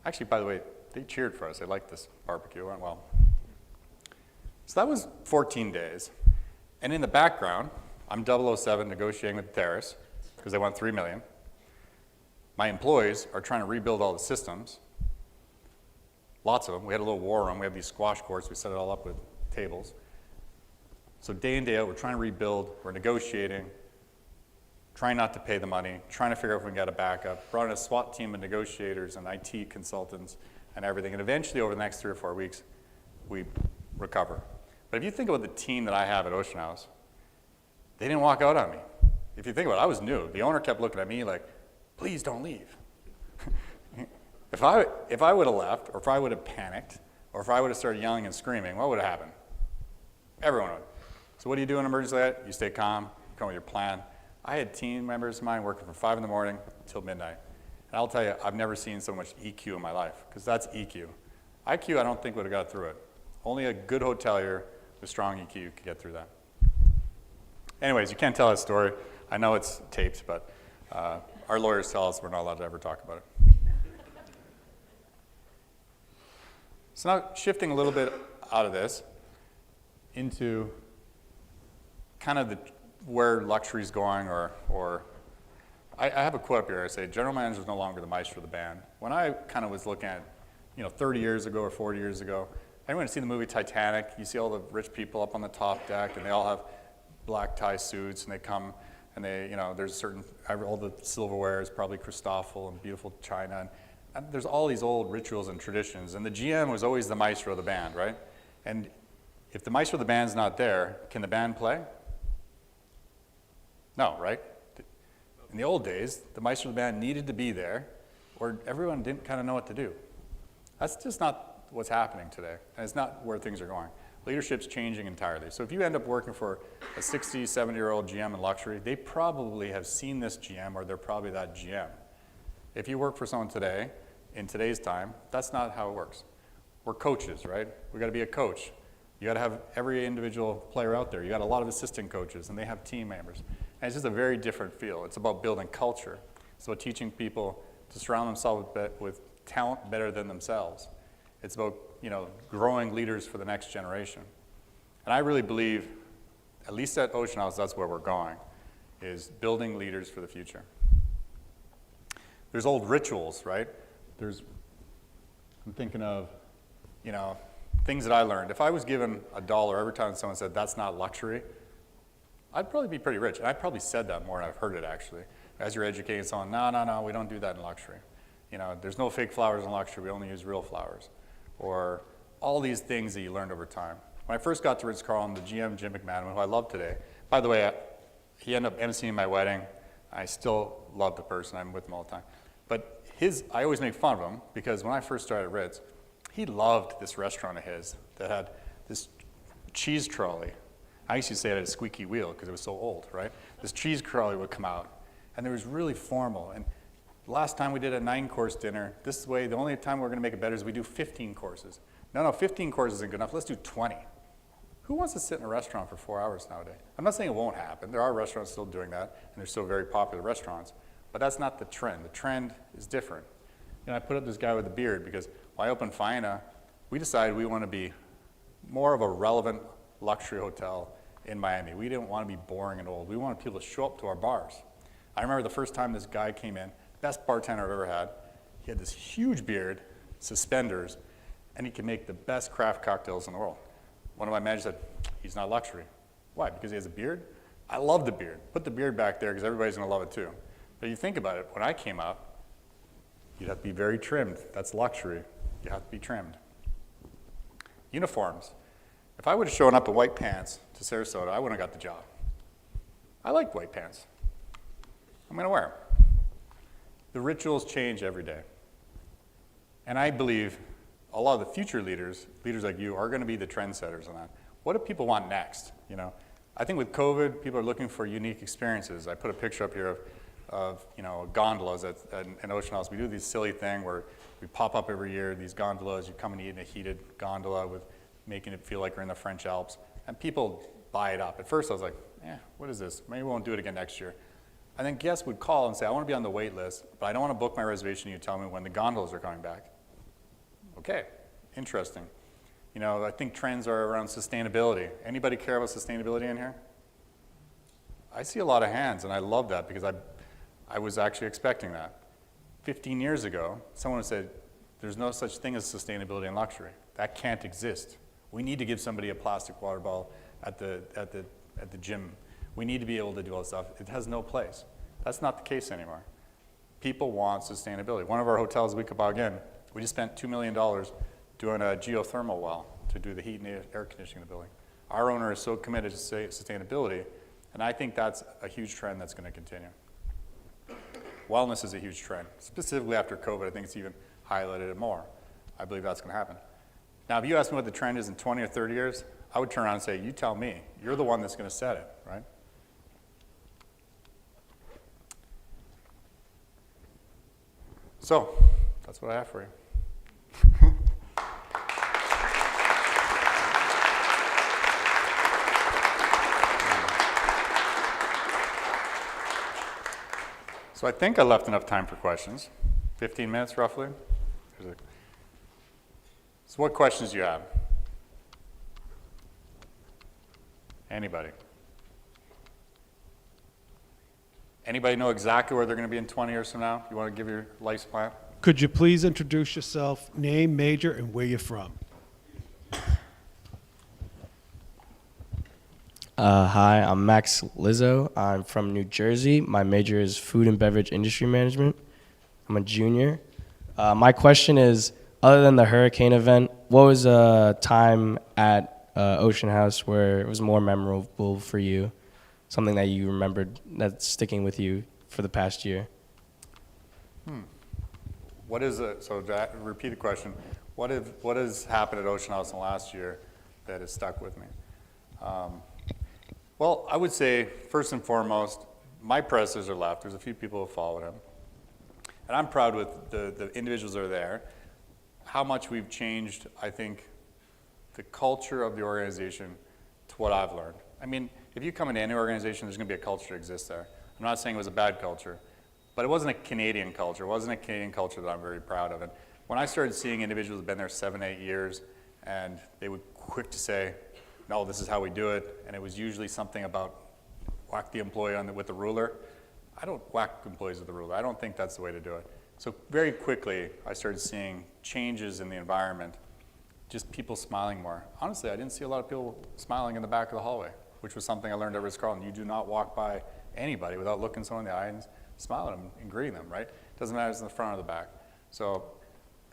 Actually, by the way, they cheered for us. They liked this barbecue, it went well. So that was 14 days. And in the background, I'm 007 negotiating with the terrorists because they want $3 million. My employees are trying to rebuild all the systems. Lots of them. We had a little war room. We have these squash courts. We set it all up with tables. So day in, day out, we're trying to rebuild. We're negotiating, trying not to pay the money, trying to figure out if we can get a backup. Brought in a SWAT team of negotiators and IT consultants and everything. And eventually, over the next 3 or 4 weeks, we recover. But if you think about the team that I have at Ocean House, they didn't walk out on me. If you think about it, I was new. The owner kept looking at me like, please don't leave. If I would have left, or if I would have panicked, or if I would have started yelling and screaming, what would have happened? Everyone would. So what do you do in an emergency like that? You stay calm, you come with your plan. I had team members of mine working from 5 in the morning till midnight. And I'll tell you, I've never seen so much EQ in my life, because that's EQ. IQ, I don't think would have got through it. Only a good hotelier with strong EQ could get through that. Anyways, you can't tell that story. I know it's taped, but our lawyers tell us we're not allowed to ever talk about it. So now shifting a little bit out of this into kind of where luxury is going, or I have a quote up here. I say, general manager is no longer the maestro of the band. When I kind of was looking at, 30 years ago or 40 years ago, anyone seen the movie Titanic? You see all the rich people up on the top deck, and they all have black tie suits, and they come, and they, there's all the silverware is probably Christoffel and beautiful china, and there's all these old rituals and traditions, and the GM was always the maestro of the band, right? And if the maestro of the band's not there, can the band play? No, right? In the old days, the maestro of the band needed to be there, or everyone didn't kind of know what to do. That's just not what's happening today, and it's not where things are going. Leadership's changing entirely. So if you end up working for a 60, 70-year-old GM in luxury, they probably have seen this GM or they're probably that GM. If you work for someone today, in today's time, that's not how it works. We're coaches, right? We gotta be a coach. You gotta have every individual player out there. You got a lot of assistant coaches and they have team members. And it's just a very different feel. It's about building culture. It's about teaching people to surround themselves with talent better than themselves. It's about, growing leaders for the next generation. And I really believe, at least at Ocean House, that's where we're going, is building leaders for the future. There's old rituals, right? I'm thinking of, things that I learned. If I was given $1 every time someone said, that's not luxury, I'd probably be pretty rich. And I've probably said that more, and I've heard it actually. As you're educating someone, no, we don't do that in luxury. There's no fake flowers in luxury, we only use real flowers. Or all these things that you learned over time. When I first got to Ritz-Carlton, the GM, Jim McManaman, who I love today, by the way, he ended up emceeing my wedding. I still love the person, I'm with him all the time. But I always make fun of him, because when I first started at Ritz, he loved this restaurant of his that had this cheese trolley. I used to say it had a squeaky wheel, because it was so old, right? This cheese trolley would come out, and it was really formal. And last time we did a 9-course dinner, this way, the only time we're gonna make it better is we do 15 courses. No, 15 courses isn't good enough, let's do 20. Who wants to sit in a restaurant for 4 hours nowadays? I'm not saying it won't happen. There are restaurants still doing that, and they're still very popular restaurants, but that's not the trend. The trend is different. I put up this guy with a beard because when I opened Faena, we decided we want to be more of a relevant luxury hotel in Miami. We didn't want to be boring and old. We wanted people to show up to our bars. I remember the first time this guy came in, best bartender I've ever had. He had this huge beard, suspenders, and he could make the best craft cocktails in the world. One of my managers said, he's not luxury. Why? Because he has a beard? I love the beard. Put the beard back there because everybody's going to love it too. But you think about it, when I came up, you'd have to be very trimmed. That's luxury. You have to be trimmed. Uniforms. If I would have shown up in white pants to Sarasota, I wouldn't have got the job. I like white pants. I'm going to wear them. The rituals change every day. And I believe a lot of the future leaders like you, are going to be the trendsetters on that. What do people want next? I think with COVID, people are looking for unique experiences. I put a picture up here of gondolas at Ocean House. We do this silly thing where we pop up every year, these gondolas. You come and eat in a heated gondola with making it feel like we're in the French Alps. And people buy it up. At first I was like, what is this? Maybe we won't do it again next year. And then guests would call and say, I want to be on the wait list, but I don't want to book my reservation. You tell me when the gondolas are coming back. Okay, interesting. I think trends are around sustainability. Anybody care about sustainability in here? I see a lot of hands, and I love that because I was actually expecting that. 15 years ago, someone said, there's no such thing as sustainability in luxury. That can't exist. We need to give somebody a plastic water bottle at the gym. We need to be able to do all this stuff. It has no place. That's not the case anymore. People want sustainability. One of our hotels, Weekapaug Inn, we just spent $2 million doing a geothermal well to do the heat and air conditioning in the building. Our owner is so committed to sustainability, and I think that's a huge trend that's going to continue. Wellness is a huge trend. Specifically after COVID, I think it's even highlighted it more. I believe that's going to happen. Now, if you ask me what the trend is in 20 or 30 years, I would turn around and say, you tell me. You're the one that's going to set it, right? So, that's what I have for you. So I think I left enough time for questions. 15 minutes, roughly. So what questions do you have? Anybody? Anybody know exactly where they're going to be in 20 years from now? You want to give your life's plan? Could you please introduce yourself, name, major, and where you're from? Hi, I'm Max Lizzo. I'm from New Jersey. My major is food and beverage industry management. I'm a junior. My question is, other than the hurricane event, what was a time at Ocean House where it was more memorable for you? Something that you remembered that's sticking with you for the past year? What is it? So repeat the question. What has happened at Ocean House in the last year that has stuck with me. Well, I would say, first and foremost, my predecessor left. There's a few people who followed him. And I'm proud with the individuals that are there, how much we've changed, I think, the culture of the organization to what I've learned. I mean, if you come into any organization, there's going to be a culture that exists there. I'm not saying it was a bad culture, but it wasn't a Canadian culture. It wasn't a Canadian culture that I'm very proud of. And when I started seeing individuals who've been there 7, 8 years, and they were quick to say, no, this is how we do it, and it was usually something about whack the employee with the ruler. I don't whack employees with the ruler. I don't think that's the way to do it. So very quickly, I started seeing changes in the environment, just people smiling more. Honestly, I didn't see a lot of people smiling in the back of the hallway, which was something I learned at Ritz-Carlton. You do not walk by anybody without looking someone in the eye and smiling at them and greeting them, right? Doesn't matter if it's in the front or the back. So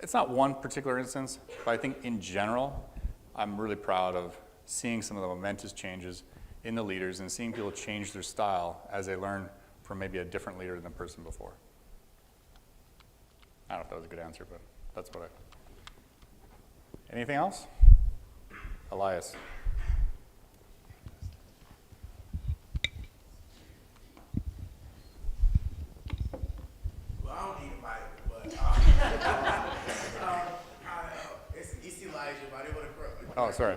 it's not one particular instance, but I think in general, I'm really proud of seeing some of the momentous changes in the leaders and seeing people change their style as they learn from maybe a different leader than the person before. I don't know if that was a good answer, but that's what I... Anything else? Elias. Well, I don't need a mic, but it's Elijah, but I didn't want to correct you. Oh, sorry.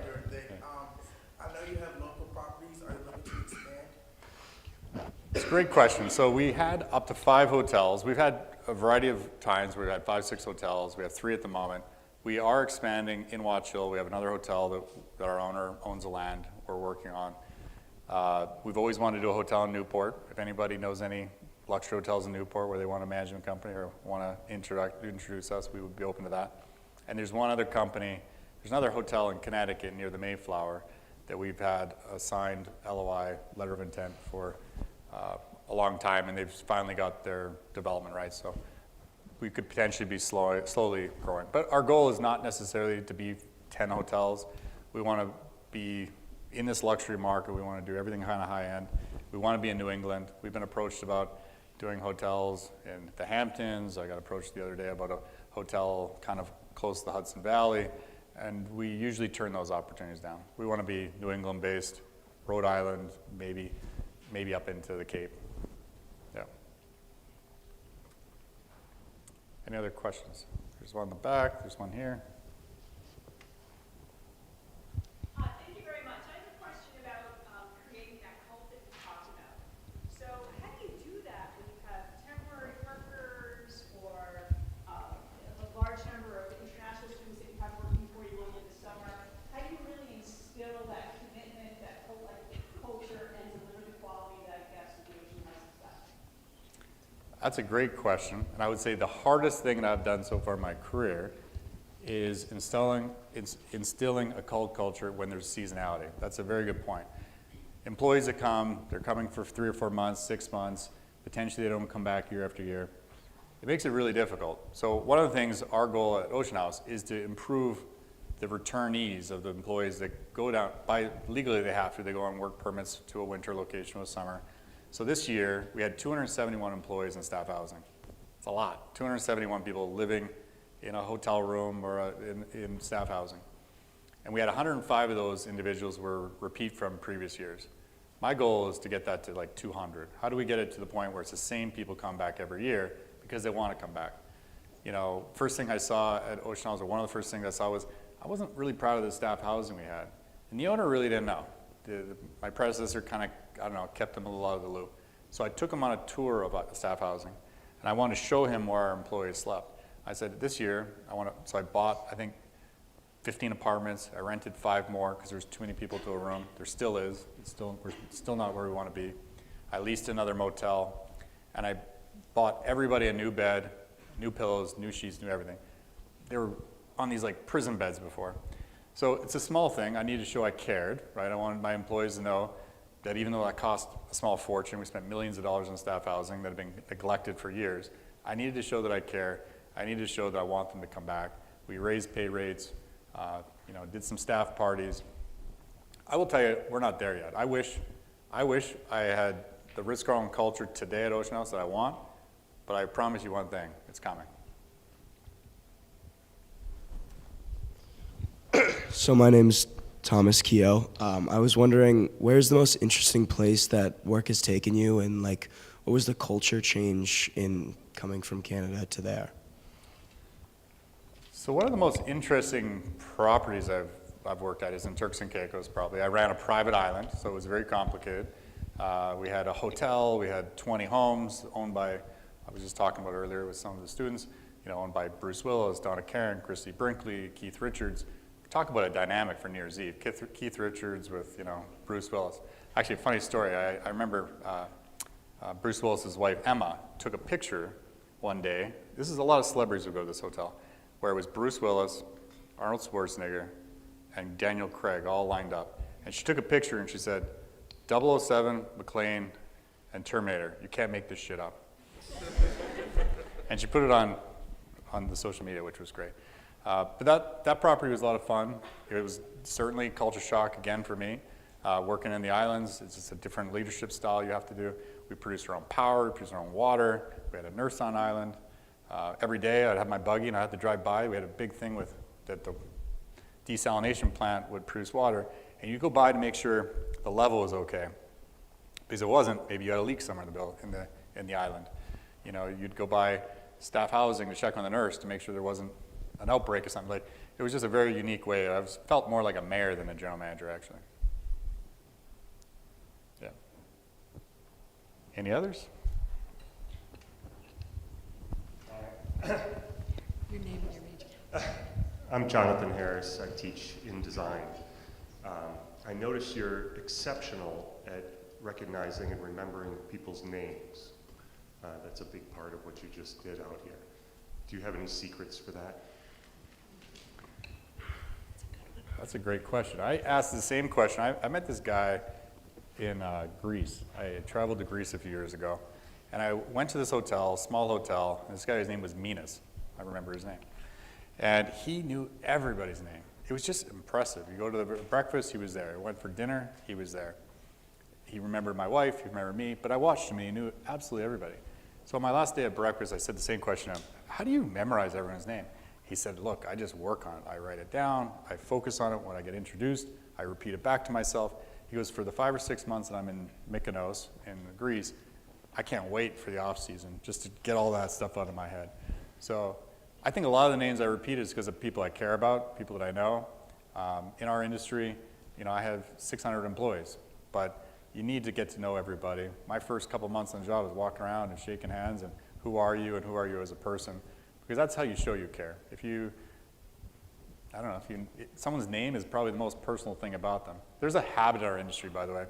I know you have local properties. Are you looking to expand? It's a great question. So we had up to 5 hotels. We've had a variety of times where we had 5, 6 hotels. We have 3 at the moment. We are expanding in Watch Hill. We have another hotel that our owner owns the land we're working on. We've always wanted to do a hotel in Newport. If anybody knows any luxury hotels in Newport where they want a management company or want to introduce us, we would be open to that. And there's one other company, there's another hotel in Connecticut near the Mayflower that we've had a signed LOI, letter of intent, for a long time, and they've finally got their development rights. So we could potentially be slowly growing. But our goal is not necessarily to be 10 hotels. We want to be in this luxury market. We want to do everything kind of high end. We want to be in New England. We've been approached about doing hotels in the Hamptons. I got approached the other day about a hotel kind of close to the Hudson Valley, and we usually turn those opportunities down. We want to be New England based, Rhode Island, maybe up into the Cape. Yeah. Any other questions? There's one in the back, there's one here. Thank you very much. I have a question about creating that cult that you talked about. So how do you do that when you have temporary workers or a large number of international students that you have working for you over the summer? How do you really instill that commitment, that cult-like culture, and deliver the quality that guest engagement has expected? That's a great question, and I would say the hardest thing that I've done so far in my career is instilling a cult culture when there's seasonality. That's a very good point. Employees that come, they're coming for 3 or 4 months, 6 months, potentially they don't come back year after year. It makes it really difficult. So one of the things, our goal at Ocean House is to improve the returnees of the employees that go down, legally they have to, they go on work permits to a winter location or a summer. So this year, we had 271 employees in staff housing. It's a lot, 271 people living in a hotel room or in staff housing. And we had 105 of those individuals were repeat from previous years. My goal is to get that to like 200. How do we get it to the point where it's the same people come back every year because they want to come back? You know, first thing I saw at Ocean House, or one of the first things I saw was, I wasn't really proud of the staff housing we had. And the owner really didn't know. My predecessor kind of, I don't know, kept him a little out of the loop. So I took him on a tour of staff housing, and I wanted to show him where our employees slept. I said, this year, so I bought, I think, 15 apartments. I rented 5 more because there's too many people to a room. There still is. We're still not where we want to be. I leased another motel, and I bought everybody a new bed, new pillows, new sheets, new everything. They were on these like prison beds before. So it's a small thing. I needed to show I cared, right? I wanted my employees to know that even though that cost a small fortune, we spent millions of dollars on staff housing that have been neglected for years. I needed to show that I care. I needed to show that I want them to come back. We raised pay rates, did some staff parties. I will tell you, we're not there yet. I wish I had the Ritz-Carlton culture today at Ocean House that I want, but I promise you one thing, it's coming. So my name's Thomas Keogh. I was wondering, where's the most interesting place that work has taken you, and like, what was the culture change in coming from Canada to there? So one of the most interesting properties I've worked at is in Turks and Caicos, probably. I ran a private island, so it was very complicated. We had a hotel, we had 20 homes owned by, I was just talking about earlier with some of the students, owned by Bruce Willis, Donna Karen, Christy Brinkley, Keith Richards. Talk about a dynamic for New Year's Eve. Keith Richards with, Bruce Willis. Actually, a funny story. I remember Bruce Willis's wife, Emma, took a picture one day. This is a lot of celebrities who go to this hotel, where it was Bruce Willis, Arnold Schwarzenegger, and Daniel Craig all lined up. And she took a picture and she said, 007, McClane, and Terminator. You can't make this shit up. And she put it on the social media, which was great. But that property was a lot of fun. It was certainly culture shock again for me. Working in the islands, it's just a different leadership style you have to do. We produced our own power, we produced our own water. We had a nurse on island. Every day I'd have my buggy and I had to drive by. We had a big thing that the desalination plant would produce water. And you go by to make sure the level was okay. Because it wasn't, maybe you had a leak somewhere in the island. You'd go by staff housing to check on the nurse to make sure there wasn't an outbreak or something. It was just a very unique way. I felt more like a mayor than a general manager, actually. Yeah. Any others? Your name and your major. I'm Jonathan Harris. I teach in design. I notice you're exceptional at recognizing and remembering people's names. That's a big part of what you just did out here. Do you have any secrets for that? That's a great question. I asked the same question. I met this guy in Greece. I traveled to Greece a few years ago, and I went to this hotel, small hotel, and this guy's name was Minas. I remember his name. And he knew everybody's name. It was just impressive. You go to the breakfast, he was there. I went for dinner, he was there. He remembered my wife, he remembered me, but I watched him and he knew absolutely everybody. So on my last day at breakfast, I said the same question to him. How do you memorize everyone's name? He said, look, I just work on it. I write it down, I focus on it when I get introduced, I repeat it back to myself. He goes, for the 5 or 6 months that I'm in Mykonos in Greece, I can't wait for the off season just to get all that stuff out of my head. So I think a lot of the names I repeat is because of people I care about, people that I know. In our industry, I have 600 employees, but you need to get to know everybody. My first couple months on the job was walking around and shaking hands and who are you as a person, because that's how you show you care. Someone's name is probably the most personal thing about them. There's a habit in our industry, by the way.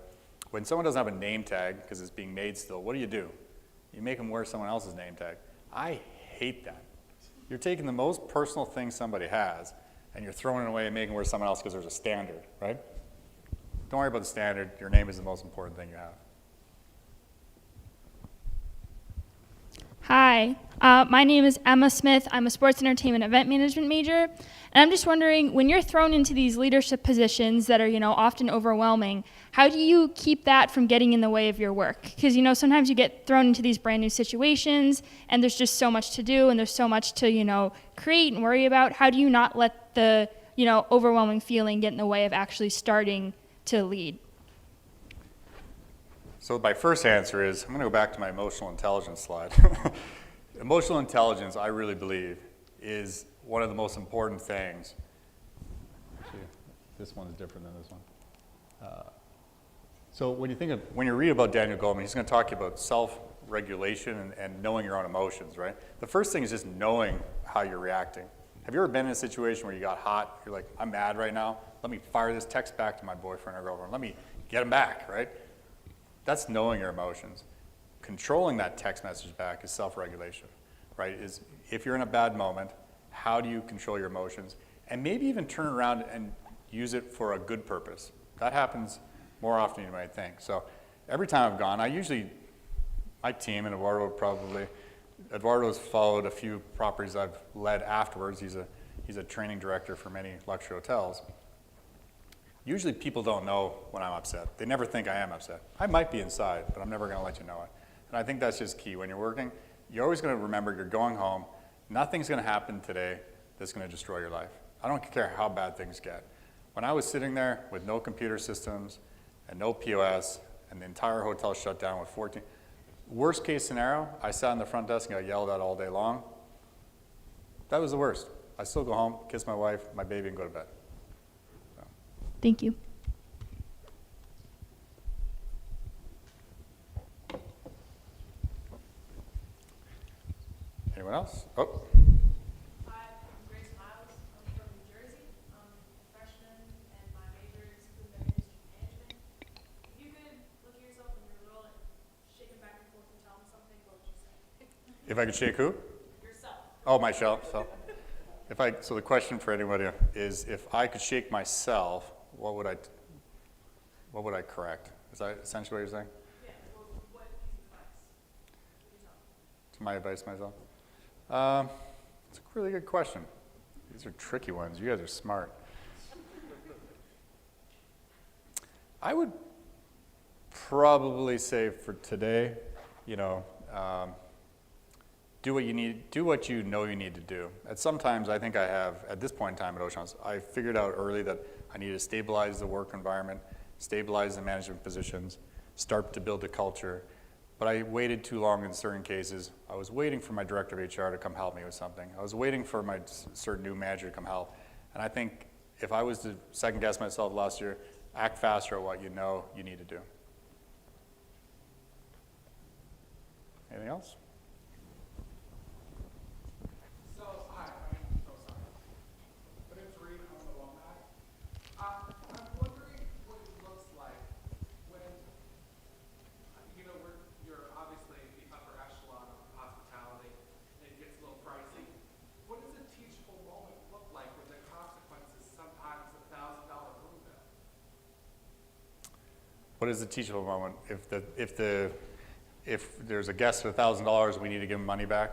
When someone doesn't have a name tag because it's being made still, what do? You make them wear someone else's name tag. I hate that. You're taking the most personal thing somebody has and you're throwing it away and making it wear someone else because there's a standard, right? Don't worry about the standard. Your name is the most important thing you have. Hi, my name is Emma Smith. I'm a sports entertainment event management major. And I'm just wondering, when you're thrown into these leadership positions that are, often overwhelming, how do you keep that from getting in the way of your work? Because, sometimes you get thrown into these brand new situations and there's just so much to do and there's so much to, create and worry about. How do you not let the, overwhelming feeling get in the way of actually starting to lead? So my first answer is, I'm going to go back to my emotional intelligence slide. Emotional intelligence, I really believe, is one of the most important things. See, this one is different than this one. So when you read about Daniel Goleman, he's going to talk to you about self-regulation and knowing your own emotions, right? The first thing is just knowing how you're reacting. Have you ever been in a situation where you got hot? You're like, I'm mad right now. Let me fire this text back to my boyfriend or girlfriend. Let me get him back, right? That's knowing your emotions. Controlling that text message back is self-regulation, right? Is if you're in a bad moment, how do you control your emotions? And maybe even turn around and use it for a good purpose. That happens more often than you might think. So every time I've gone, my team and Eduardo's followed a few properties I've led afterwards. He's a training director for many luxury hotels. Usually people don't know when I'm upset. They never think I am upset. I might be inside, but I'm never going to let you know it. And I think that's just key. When you're working, you're always going to remember you're going home. Nothing's going to happen today that's going to destroy your life. I don't care how bad things get. When I was sitting there with no computer systems and no POS and the entire hotel shut down with 14, worst case scenario, I sat in the front desk and got yelled at all day long. That was the worst. I still go home, kiss my wife, my baby, and go to bed. Thank you. Anyone else? Oh, Hi, I'm Grace Miles. I'm from New Jersey. I'm a freshman, and my major is food and beverage management. If you could look at yourself when you're little and shake it back and forth and tell me something, what would you say? if I could shake who? Yourself. Oh, myself. So the question for anybody is, if I could shake myself, what would I correct? Is that essentially what you're saying? Yeah, well, what piece of advice would you tell me? To my advice to myself? It's a really good question. These are tricky ones. You guys are smart. I would probably say for today, do what you know you need to do. At sometimes I think I have, at this point in time at Ocean House, I figured out early that I need to stabilize the work environment, stabilize the management positions, start to build a culture. But I waited too long in certain cases. I was waiting for my director of HR to come help me with something. I was waiting for my certain new manager to come help. And I think if I was to second guess myself last year, act faster at what you know you need to do. Anything else? So, hi, my name is but it's Reed, I'm an alumni. I'm wondering what it looks like when, you're obviously the upper echelon of hospitality, and it gets a little pricey. What does a teachable moment look like when the consequences sometimes $1,000 room bill? What is the teachable moment? If there's a guest of $1,000, we need to give them money back.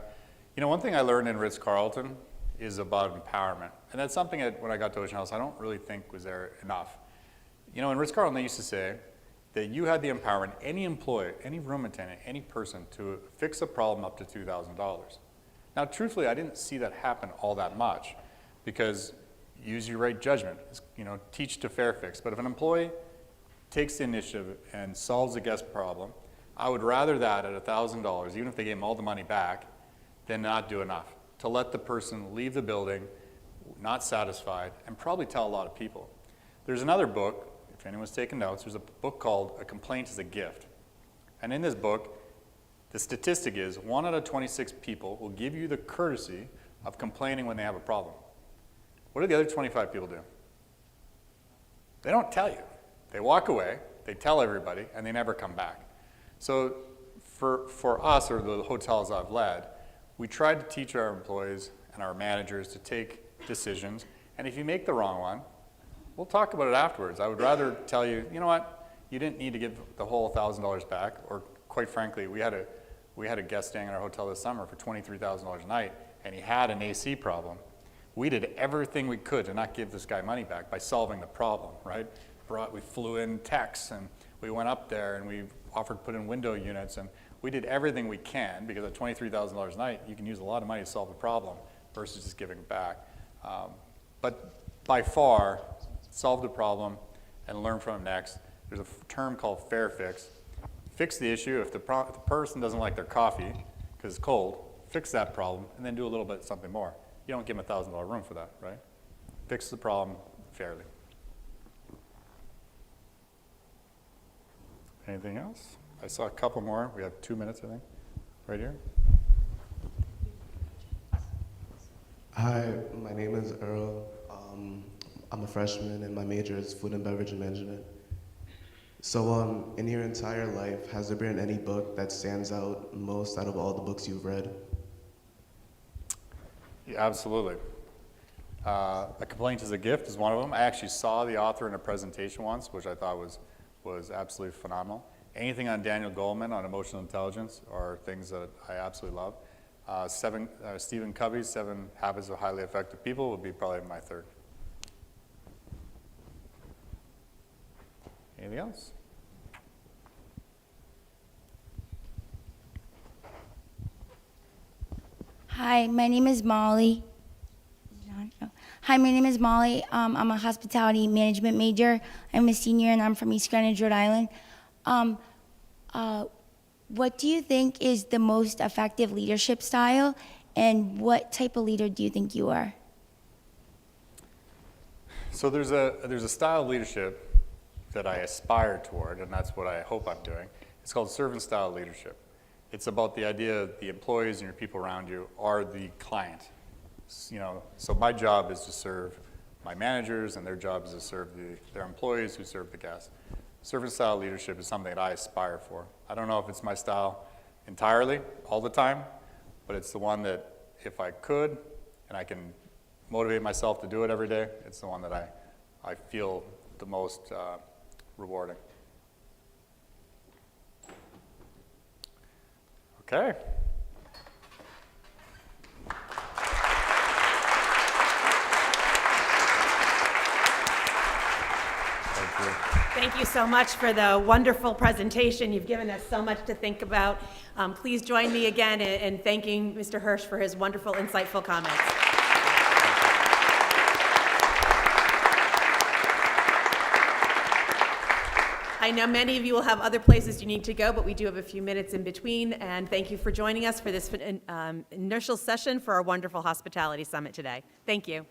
One thing I learned in Ritz-Carlton is about empowerment. And that's something that when I got to Ocean House, I don't really think was there enough. In Ritz-Carlton, they used to say that you had the empowerment, any employee, any room attendant, any person, to fix a problem up to $2,000. Now, truthfully, I didn't see that happen all that much because use your right judgment, teach to fair fix. But if an employee takes the initiative and solves a guest problem, I would rather that at $1,000, even if they gave them all the money back, than not do enough. To let the person leave the building not satisfied and probably tell a lot of people. There's another book, if anyone's taking notes, there's a book called A Complaint is a Gift. And in this book, the statistic is 1 out of 26 people will give you the courtesy of complaining when they have a problem. What do the other 25 people do? They don't tell you. They walk away, they tell everybody, and they never come back. So for us, or the hotels I've led, we tried to teach our employees and our managers to take decisions, and if you make the wrong one, we'll talk about it afterwards. I would rather tell you, you know what, you didn't need to give the whole $1,000 back, or quite frankly, we had a guest staying in our hotel this summer for $23,000 a night, and he had an AC problem. We did everything we could to not give this guy money back by solving the problem, right? We flew in techs, and we went up there, and we offered to put in window units, and we did everything we can, because at $23,000 a night, you can use a lot of money to solve a problem versus just giving it back. But by far, solve the problem and learn from it next. There's a term called fair fix. Fix the issue. If the person doesn't like their coffee because it's cold, fix that problem, and then do a little bit something more. You don't give them $1,000 room for that, right? Fix the problem fairly. Anything else? I saw a couple more. We have 2 minutes, I think, right here. Hi, my name is Earl. I'm a freshman, and my major is food and beverage management. So, in your entire life, has there been any book that stands out most out of all the books you've read? Yeah, absolutely. A Complaint is a Gift is one of them. I actually saw the author in a presentation once, which I thought was absolutely phenomenal. Anything on Daniel Goleman on emotional intelligence are things that I absolutely love. Stephen Covey's 7 Habits of Highly Effective People would be probably my third. Anything else? Hi, my name is Molly. Hi, my name is Molly. I'm a hospitality management major. I'm a senior and I'm from East Greenwich, Rhode Island. What do you think is the most effective leadership style, and what type of leader do you think you are? So there's a style of leadership that I aspire toward, and that's what I hope I'm doing. It's called servant style leadership. It's about the idea that the employees and your people around you are the client. So my job is to serve my managers, and their job is to serve their employees who serve the guests. Servant style leadership is something that I aspire for. I don't know if it's my style entirely, all the time, but it's the one that if I could, and I can motivate myself to do it every day, it's the one that I feel the most rewarding. Okay. Thank you. Thank you so much for the wonderful presentation. You've given us so much to think about. Please join me again in thanking Mr. Hirsch for his wonderful, insightful comments. I know many of you will have other places you need to go, but we do have a few minutes in between, and thank you for joining us for this initial session for our wonderful Hospitality Summit today. Thank you.